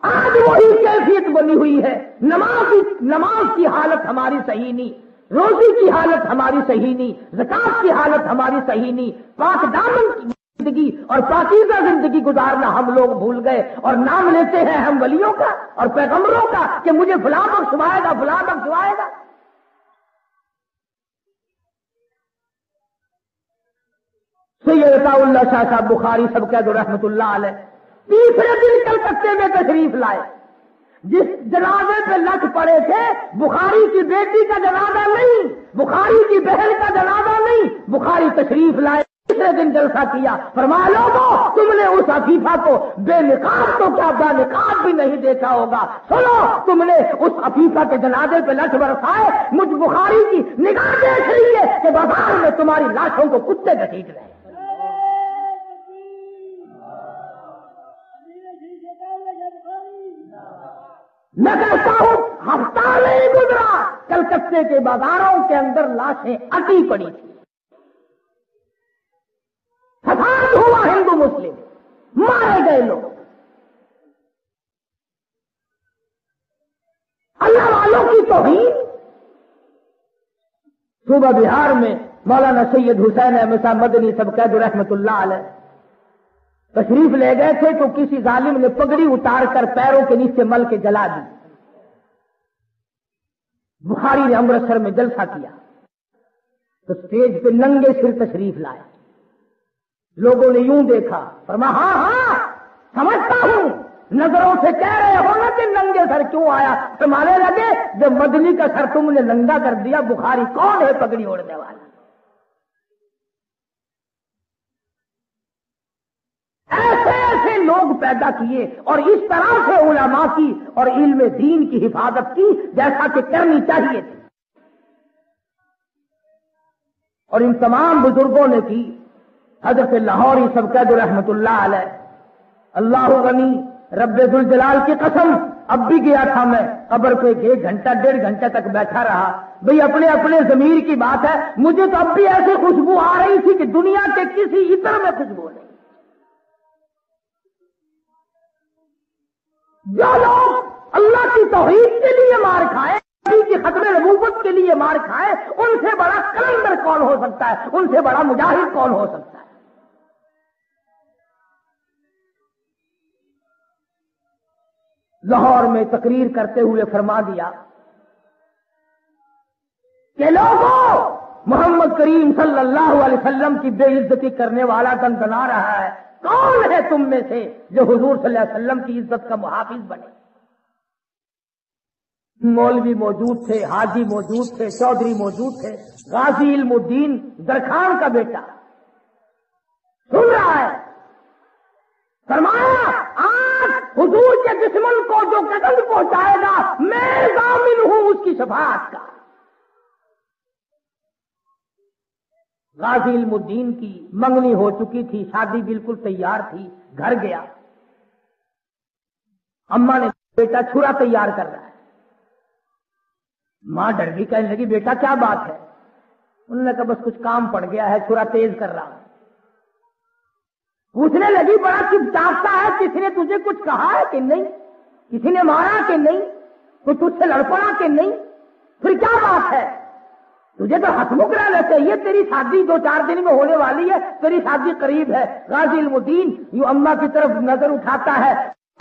آج وہی کیفیت بنی ہوئی ہے، نماز کی حالت ہماری صحیح نہیں، روزی کی حالت ہماری صحیح نہیں، زکات کی حالت ہماری صحیح نہیں، پاک دامن کی زندگی اور پاکیزہ زندگی گزارنا ہم لوگ بھول گئے، اور نام لیتے ہیں ہم ولیوں کا اور پیغمبروں کا کہ مجھے فلاں بخشوائے گا، فلاں بخشوائے گا۔ سید عطا اللہ شاہ صاحب بخاری سب کہہ دو رحمت اللہ علیہ، تیسرے دن کلکتے میں تشریف لائے، جس جنازے پہ لکھ پڑے تھے، بخاری کی بیٹی کا جنازہ نہیں، بخاری کی بہن کا جنازہ نہیں، بخاری تشریف لائے، تیسرے دن جلسہ کیا، فرمایا لوگوں تم نے اس عفیفہ کو بے نقاب تو کیا با نقاب بھی نہیں دیکھا ہوگا، سنو تم نے اس عفیفہ کے جنازے پہ لکھ برسائے، مجھ بخاری کی نگاہ دیکھ رہی ہے کہ بازار میں تمہاری لاشوں کو کتے گھسیٹ رہے ہیں۔ میں کہتا ہوں ہفتہ نہیں گزرا، کلکتے کے بازاروں کے اندر لاشیں اٹی پڑی تھی، فساد ہوا، ہندو مسلم مارے گئے لوگ، اللہ والوں کی توہین۔ صوبہ بہار میں مولانا سید حسین احمد صاحب مدنی سب قید رحمت اللہ علیہ تشریف لے گئے تھے تو کسی ظالم نے پگڑی اتار کر پیروں کے نیچے مل کے جلا دی۔ بخاری نے امرتسر میں جلسہ کیا تو اسٹیج پہ ننگے سر تشریف لائے، لوگوں نے یوں دیکھا، فرمایا ہاں ہاں سمجھتا ہوں، نظروں سے کہہ رہے ہو نا کہ ننگے سر کیوں آیا، تمہارے لگے جب مدنی کا سر تم نے ننگا کر دیا، بخاری کون ہے پگڑی اوڑھنے والا؟ ایسے ایسے لوگ پیدا کیے اور اس طرح سے علماء کی اور علم دین کی حفاظت کی جیسا کہ کرنی چاہیے تھی، اور ان تمام بزرگوں نے کی۔ حضرت لاہوری سب قید رحمت اللہ علیہ، اللہ غنی رب ذوالجلال کی قسم، اب بھی گیا تھا میں قبر پہ 1 گھنٹہ 1.5 گھنٹے تک بیٹھا رہا، بھئی اپنے اپنے ضمیر کی بات ہے، مجھے تو اب بھی ایسی خوشبو آ رہی تھی کہ دنیا کے کسی عطر میں خوشبو نہیں۔ جو لوگ اللہ کی توحید کے لیے مار کھائے، نبی کی ختم نبوت کے لیے مار کھائے، ان سے بڑا کلندر کون ہو سکتا ہے، ان سے بڑا مجاہد کون ہو سکتا ہے؟ لاہور میں تقریر کرتے ہوئے فرما دیا کہ لوگوں محمد کریم صلی اللہ علیہ وسلم کی بے عزتی کرنے والا گنگنا رہا ہے، کون ہے تم میں سے جو حضور صلی اللہ علیہ وسلم کی عزت کا محافظ بنے؟ مولوی موجود تھے، حاجی موجود تھے، چودھری موجود تھے، غازی علم الدین درخان کا بیٹا سن رہا ہے، فرمایا آج حضور کے دشمن کو جو قتل پہنچائے گا میں ضامن ہوں اس کی شفاعت کا۔ غازی علم الدین کی منگنی ہو چکی تھی، شادی بالکل تیار تھی، گھر گیا، اماں نے بیٹا چھرا تیار کر رہا ہے، ماں ڈر گئی، کہنے لگی بیٹا کیا بات ہے؟ انہوں نے کہا بس کچھ کام پڑ گیا ہے، چھرا تیز کر رہا ہوں۔ پوچھنے لگی بڑا چپچاپتا ہے، کسی نے تجھے کچھ کہا ہے کہ نہیں؟ کسی نے مارا کہ نہیں؟ کوئی تجھ سے لڑ پڑا کہ نہیں؟ پھر کیا بات ہے؟ تجھے تو ہسمکھ رہنا چاہیے، تیری شادی 2-4 دن میں ہونے والی ہے، تیری شادی قریب ہے۔ غازی علم الدین یوں اماں کی طرف نظر اٹھاتا ہے،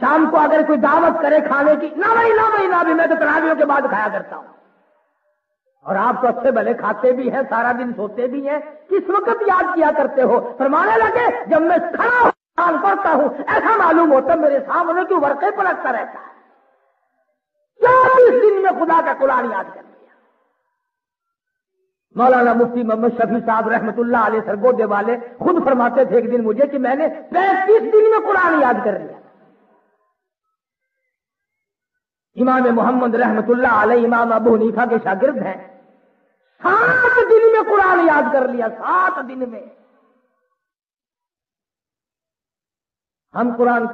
شام کو اگر کوئی دعوت کرے کھانے کی، نہ بھائی میں تو تراویحوں کے بعد کھایا کرتا ہوں، اور آپ تو اچھے بھلے کھاتے بھی ہیں، سارا دن سوتے بھی ہیں، کس وقت یاد کیا کرتے ہو؟ فرمانے لگے جب میں کھڑا قرآن پڑھتا ہوں ایسا معلوم ہوتا میرے سامنے کی ورقے پر رکھتا رہتا ہے۔ 24 دن میں خدا کا قرآن یاد کر لیا۔ مولانا مفتی محمد شفیع صاحب رحمت اللہ علیہ سرگودے والے خود فرماتے تھے ایک دن مجھے کہ میں نے 35 دن میں قرآن یاد کر لیا۔ امام محمد رحمت اللہ علیہ امام ابو حنیفہ کے شاگرد ہیں، 7 دن میں قرآن یاد کر لیا، 7 دن میں۔ ہم قرآن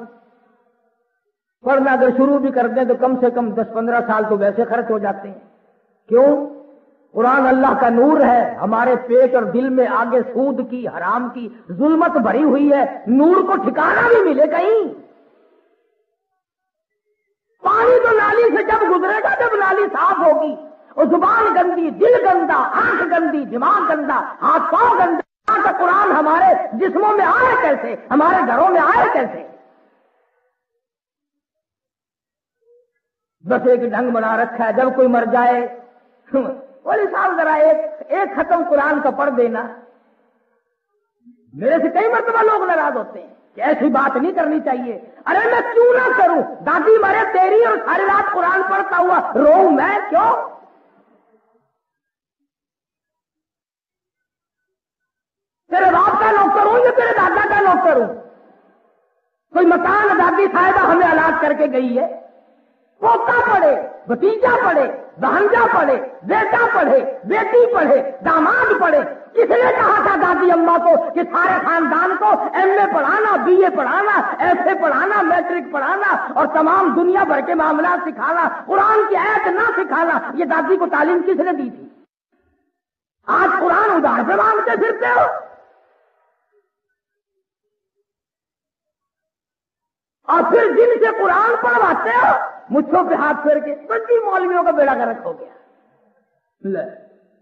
پڑھنا اگر شروع بھی کر دیں تو کم سے کم 10-15 سال تو ویسے خرچ ہو جاتے ہیں۔ کیوں؟ قرآن اللہ کا نور ہے، ہمارے پیٹ اور دل میں آگے سود کی، حرام کی ظلمت بھری ہوئی ہے، نور کو ٹھکانا بھی ملے کہیں۔ پانی تو نالی سے جب گزرے گا جب نالی صاف ہوگی، اور زبان گندی، دل گندا، آنکھ گندی، دماغ گندا، ہاتھ پاؤں گندا، کا قرآن ہمارے جسموں میں آئے کیسے، ہمارے گھروں میں آئے کیسے؟ بس ایک ڈھنگ بنا رکھا ہے، جب کوئی مر جائے بولے صاحب ذرا ایک ختم قرآن کا پڑھ دینا۔ میرے سے کئی مرتبہ لوگ ناراض ہوتے ہیں کہ ایسی بات نہیں کرنی چاہیے۔ ارے میں کیوں نہ کروں؟ دادی مرے تیری اور ساری رات قرآن پڑھتا ہوا رو میں کیوں؟ تیرے باپ کا نوکر ہوں یا تیرے دادا کا نوکر ہوں؟ کوئی مکان دادی صاحبہ ہمیں الگ کر کے گئی ہے، پوتا پڑھے، بھتیجا پڑھے، بہنجا پڑھے، بیٹا پڑھے، بیٹی پڑھے، داماد پڑھے، کس نے کہا تھا دادی اماں کو کہ سارے خاندان کو ایم اے پڑھانا، بی اے پڑھانا، ایف اے پڑھانا، میٹرک پڑھانا اور تمام دنیا بھر کے معاملات سکھانا، قرآن کی آیت نہ سکھانا؟ یہ دادی کو تعلیم کس نے دی تھی؟ آج قرآن ادھار پہ مانگتے پھرتے ہو، اور پھر جن سے قرآن پڑھواتے ہو مجھوں پہ ہاتھ پھیر کے بڑی مولویوں کا بیڑا گرک ہو گیا۔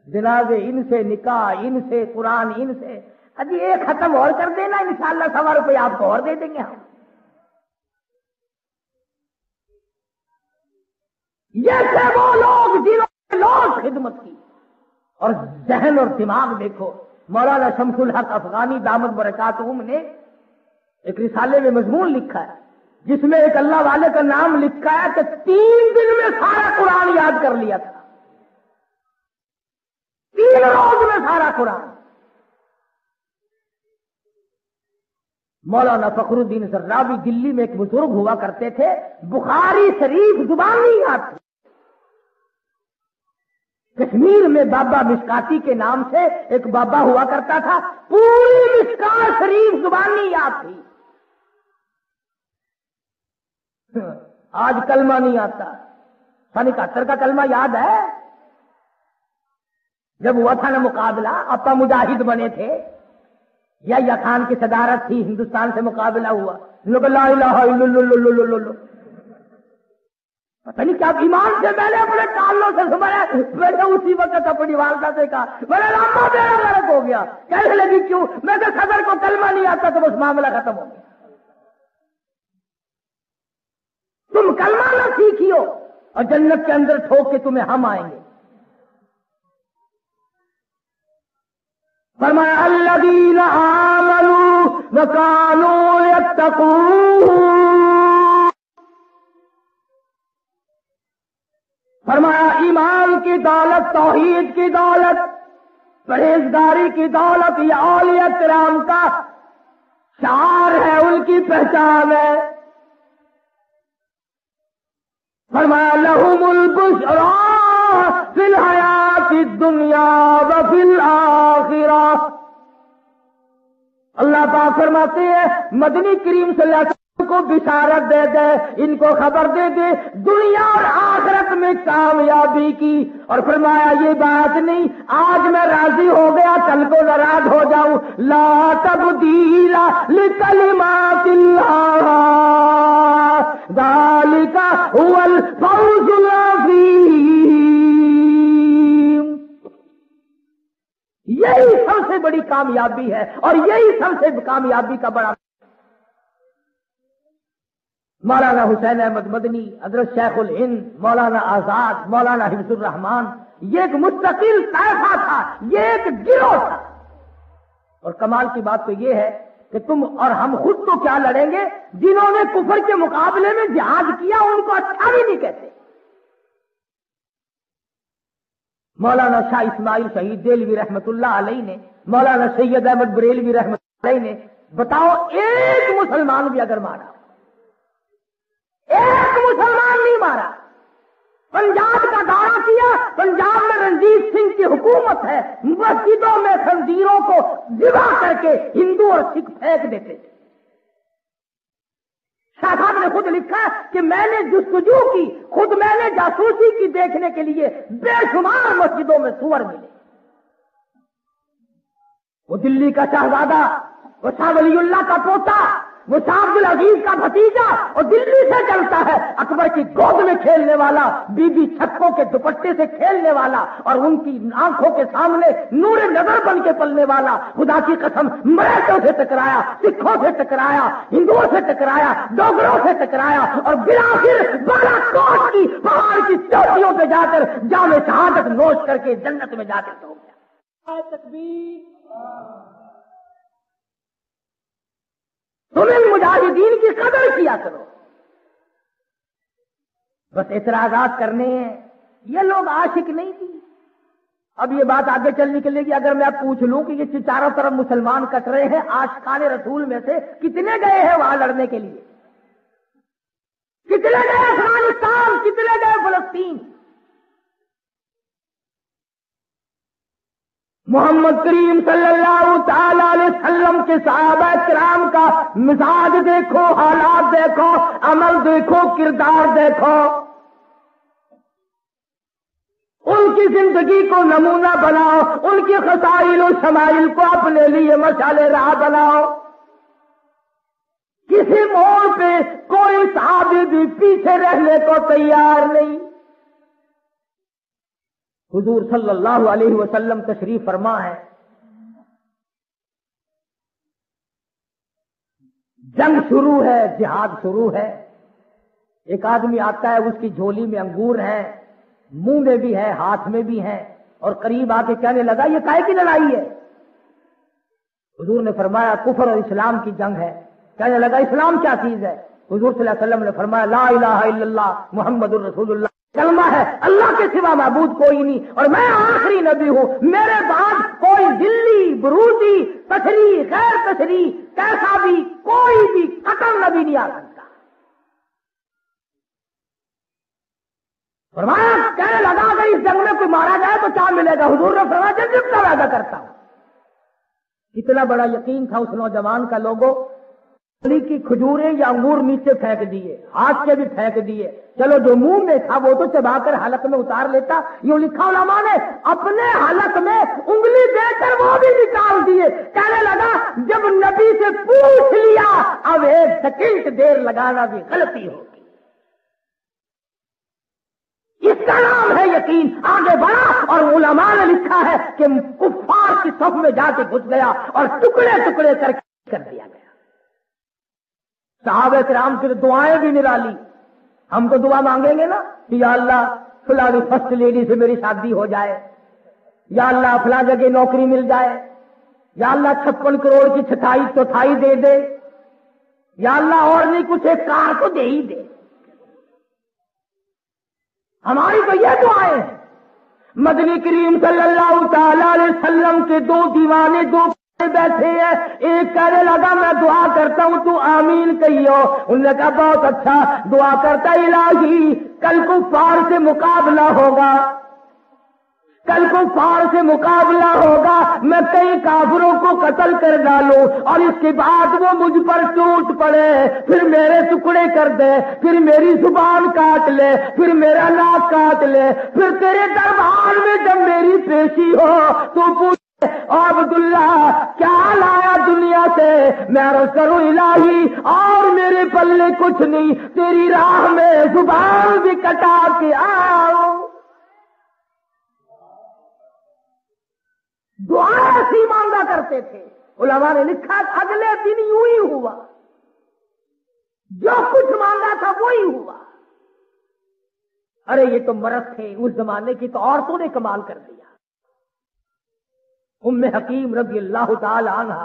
جنازے ان سے، نکاح ان سے، قرآن ان سے، ابھی ایک ختم اور کر دینا، انشاءاللہ 100 روپے آپ کو اور دے دیں گے ہم۔ یہ تھے وہ لوگ جنہوں نے لوگ خدمت کی، اور ذہن اور دماغ دیکھو۔ مولانا شمس الحق افغانی دامت برکاتہم نے ایک رسالے میں مضمون لکھا ہے جس میں ایک اللہ والے کا نام لکھا ہے کہ 3 دن میں سارا قرآن یاد کر لیا تھا، 3 روز میں سارا قرآن۔ مولانا فخر الدین زرابی دلی میں ایک بزرگ ہوا کرتے تھے، بخاری شریف زبانی یاد تھی۔ کشمیر میں بابا مشکاتی کے نام سے ایک بابا ہوا کرتا تھا، پوری مشکات شریف زبانی یاد تھی۔ آج کلمہ نہیں آتا۔ 71 کا کلمہ یاد ہے؟ جب ہوا تھا نا مقابلہ، اپا مجاہد بنے تھے، یا خان کی صدارت تھی، ہندوستان سے مقابلہ ہوا، لوگ لا الہ الا اللہ، پتہ نہیں کیا ایمان سے میں نے اپنے کانوں سے سنا، میں نے اسی وقت اپنی والدہ سے کہا میرا راما میرا غلط ہو گیا۔ کہنے لگی کیوں؟ میں کہ صدر کو کلمہ نہیں آتا تو بس معاملہ ختم ہو گیا۔ تم کلمہ نہ سیکھیو اور جنت کے اندر ٹھوک کے تمہیں ہم آئیں گے۔ فرمایا الذین آمنوا وکانوا یتقون، فرمایا ایمان کی دولت، توحید کی دولت، پرہیزگاری کی دولت یہ اولیاء کرام کا شعار ہے، ان کی پہچان ہے۔ فرمایا لہم البشریٰ فی الحیات الدنیا وفی الآخرہ۔ اللہ پاک فرماتے ہیں مدنی کریم صلی اللہ علیہ وسلم کو بشارت دے دے، ان کو خبر دے دے دنیا اور آخرت میں کامیابی کی۔ اور فرمایا یہ بات نہیں آج میں راضی ہو گیا کل کو ناراض ہو جاؤں، لا تبدیل لکلمات اللہ ذالک هو الفوز العظیم۔ یہی سب سے بڑی کامیابی ہے، اور یہی سب سے کامیابی کا بڑا مولانا حسین احمد مدنی، حضرت شیخ الہند، مولانا آزاد، مولانا حفظ الرحمان، یہ ایک مستقل طائفہ تھا، یہ ایک گروہ تھا. اور کمال کی بات تو یہ ہے کہ تم اور ہم خود تو کیا لڑیں گے، جنہوں نے کفر کے مقابلے میں جہاد کیا ان کو اچھا بھی نہیں کہتے. مولانا شاہ اسماعیل شہید دہلوی رحمت اللہ علیہ نے، مولانا سید احمد بریلوی رحمت اللہ علیہ نے، بتاؤ ایک مسلمان بھی اگر مارا، ایک مسلمان نہیں مارا. پنجاب کا دورہ کیا، پنجاب میں رنجیت سنگھ کی حکومت ہے، مسجدوں میں خنزیروں کو ذبح کر کے ہندو اور سکھ پھینک دیتے تھے. شاہ صاحب نے خود لکھا کہ میں نے جستجو کی، خود میں نے جاسوسی کی دیکھنے کے لیے بے شمار مسجدوں میں سور ملے. وہ دلی کا شہزادہ، وہ شاہ ولی اللہ کا پوتا، وہ شاہ عبد العزیز کا بھتیجا، اور دلی سے چلتا ہے، اکبر کی گود میں کھیلنے والا، بی بی چھکوں کے دوپٹے سے کھیلنے والا، اور ان کی آنکھوں کے سامنے نور نظر بن کے پلنے والا. خدا کی قسم مراٹھوں سے ٹکرایا، سکھوں سے ٹکرایا، ہندوؤں سے ٹکرایا، ڈوگروں سے ٹکرایا، اور بالآخر بالا کوٹ کی پہاڑ کی چوٹیوں پہ جا کر جام شہادت نوش کر کے جنت میں جا کر سو گیا. تکبیر. تم ان مجاہدین کی قدر کیا کرو. بس اعتراضات کرنے ہیں. یہ لوگ عاشق نہیں تھی. اب یہ بات آگے چل نکلے گی. اگر میں پوچھ لوں کہ یہ چاروں طرف مسلمان کٹ رہے ہیں، عاشقان رسول میں سے کتنے گئے ہیں وہاں لڑنے کے لیے؟ کتنے گئے افغانستان، کتنے گئے فلسطین؟ محمد کریم صلی اللہ تعالی علیہ وسلم کے صحابہ کرام کا مزاج دیکھو، حالات دیکھو، عمل دیکھو، کردار دیکھو. ان کی زندگی کو نمونہ بناؤ، ان کی خصائل و شمائل کو اپنے لیے مشعل راہ بناؤ. کسی موڑ پہ کوئی صحابی بھی پیچھے رہنے کو تیار نہیں. حضور صلی اللہ علیہ وسلم تشریف فرما ہے. جنگ شروع ہے، جہاد شروع ہے. ایک آدمی آتا ہے، اس کی جھولی میں انگور ہیں، منہ میں بھی ہے، ہاتھ میں بھی ہیں، اور قریب آ کے کہنے لگا یہ کائے کی لڑائی ہے؟ حضور نے فرمایا کفر اور اسلام کی جنگ ہے. کہنے لگا اسلام کیا چیز ہے؟ حضور صلی اللہ علیہ وسلم نے فرمایا لا الہ الا اللہ محمد الرسول اللہ. کلمہ ہے اللہ کے سوا معبود کوئی نہیں، اور میں آخری نبی ہوں. میرے بعد کوئی ذلی، بروزی، تشریح، غیر تشریح، کیسا بھی کوئی بھی قتل نبی نہیں آ سکتا. فرمایا کہنے لگا اگر اس جنگ میں کوئی مارا جائے تو کیا ملے گا؟ حضور نے فرمایا جنت کا وعدہ کرتا ہوں. کتنا بڑا یقین تھا اس نوجوان کا. لوگوں کی کھجوریں یا انگور نیچے پھینک دیے، ہاتھ سے بھی پھینک دیے. چلو جو منہ میں تھا وہ تو چبا کر حلق میں اتار لیتا. یوں لکھا علماء نے اپنے حلق میں انگلی دے کر وہ بھی نکال دیے. کہنے لگا جب نبی سے پوچھ لیا اب ایک سیکنڈ دیر لگانا بھی غلطی ہوگی. اس کا نام ہے یقین. آگے بڑھا اور علماء نے لکھا ہے کہ کفار کی صف میں جا کے گھس گیا اور ٹکڑے ٹکڑے کر دیا گیا. صحابہ کرام کی دعائیں بھی نرالی. ہم تو دعا مانگیں گے نا کہ یا اللہ فلاں فرسٹ لیڈی سے میری شادی ہو جائے، یا اللہ فلاں جگہ نوکری مل جائے، یا اللہ 56 کروڑ کی چھٹائی چوتھائی دے دے، یا اللہ اور نہیں کچھ ایک کار کو دے ہی دے. ہماری تو یہ دعائیں ہیں. مدنی کریم صلی اللہ تعالی علیہ وسلم کے دو دیوانے دو بیٹھے ہیں. ایک کہنے لگا میں دعا کرتا ہوں تو آمین کہیو. انہوں نے کہا بہت اچھا. دعا کرتا الہی کل کفار سے مقابلہ ہوگا، کل کفار سے مقابلہ ہوگا، میں کئی کافروں کو قتل کر ڈالوں اور اس کے بعد وہ مجھ پر ٹوٹ پڑے، پھر میرے ٹکڑے کر دے، پھر میری زبان کاٹ لے، پھر میرا ناک کاٹ لے، پھر تیرے دربار میں جب میری پیشی ہو تو پوچھ عبداللہ کیا لایا دنیا سے؟ میں عرض کروں الہی اور میرے پلے کچھ نہیں، تیری راہ میں زبان بھی کٹا کے آؤ. دعا ایسی مانگا کرتے تھے. علماء نے لکھا اگلے دن یوں ہی ہوا. جو کچھ مانگا تھا وہی ہوا. ارے یہ تو مرد تھے اس زمانے کی، تو عورتوں نے کمال کر دیا. ام حکیم رضی اللہ تعالی عنہ،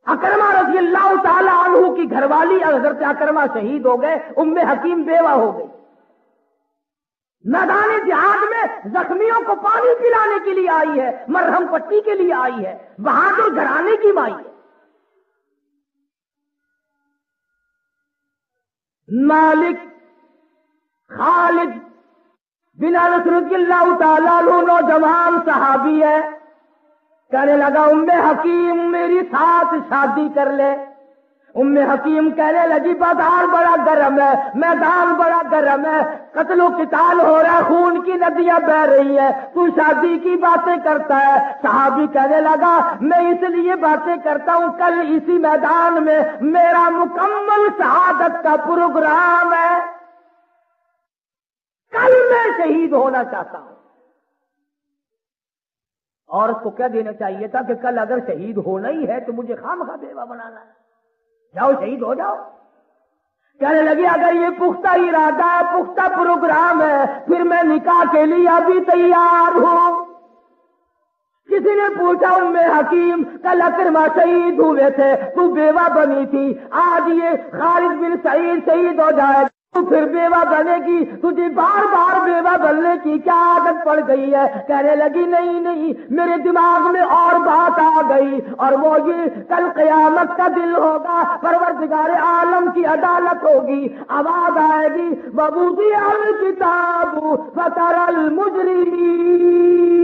اکرمہ رضی اللہ تعالی عنہ کی گھر والی حضرت اکرمہ شہید ہو گئے، ام حکیم بیوہ ہو گئی. میدان جہاد میں زخمیوں کو پانی پلانے کے لیے آئی ہے، مرہم پٹی کے لیے آئی ہے، بہادر گھرانے کی مائی ہے. مالک خالد بن انس رضی اللہ تعالیٰ عنہ نوجوان صحابی ہے، کہنے لگا ام حکیم میری ساتھ شادی کر لے. ام حکیم کہنے لگی بازار بڑا گرم ہے، میدان بڑا گرم ہے، قتل و قتال ہو رہا ہے، خون کی ندیاں بہ رہی ہے، تو شادی کی باتیں کرتا ہے. صحابی کہنے لگا میں اس لیے باتیں کرتا ہوں، کل اسی میدان میں میرا مکمل شہادت کا پروگرام ہے، کل میں شہید ہونا چاہتا ہوں. اور اس کو کیا دینا چاہیے تھا کہ کل اگر شہید ہونا ہی ہے تو مجھے خامخواہ بیوہ بنانا ہے، جاؤ شہید ہو جاؤ. کہنے لگی اگر یہ پختہ ارادہ ہے، پختہ پروگرام ہے، پھر میں نکاح کے لیے ابھی تیار ہوں. کسی نے پوچھا ام حکیم کل اکرمہ شہید ہوئے تھے، تو بیوہ بنی تھی، آج یہ خالد بن سعید شہید ہو جائے تو پھر بیوہ بنے گی، تجھے بار بار بیوہ بننے کی کیا عادت پڑ گئی ہے؟ کہنے لگی نہیں نہیں، میرے دماغ میں اور بات آ گئی، اور وہ یہ کل قیامت کا دن ہوگا، پروردگار عالم کی عدالت ہوگی، آواز آئے گی وَوُضِعَ الْكِتَابُ فَتَرَى الْمُجْرِمِينَ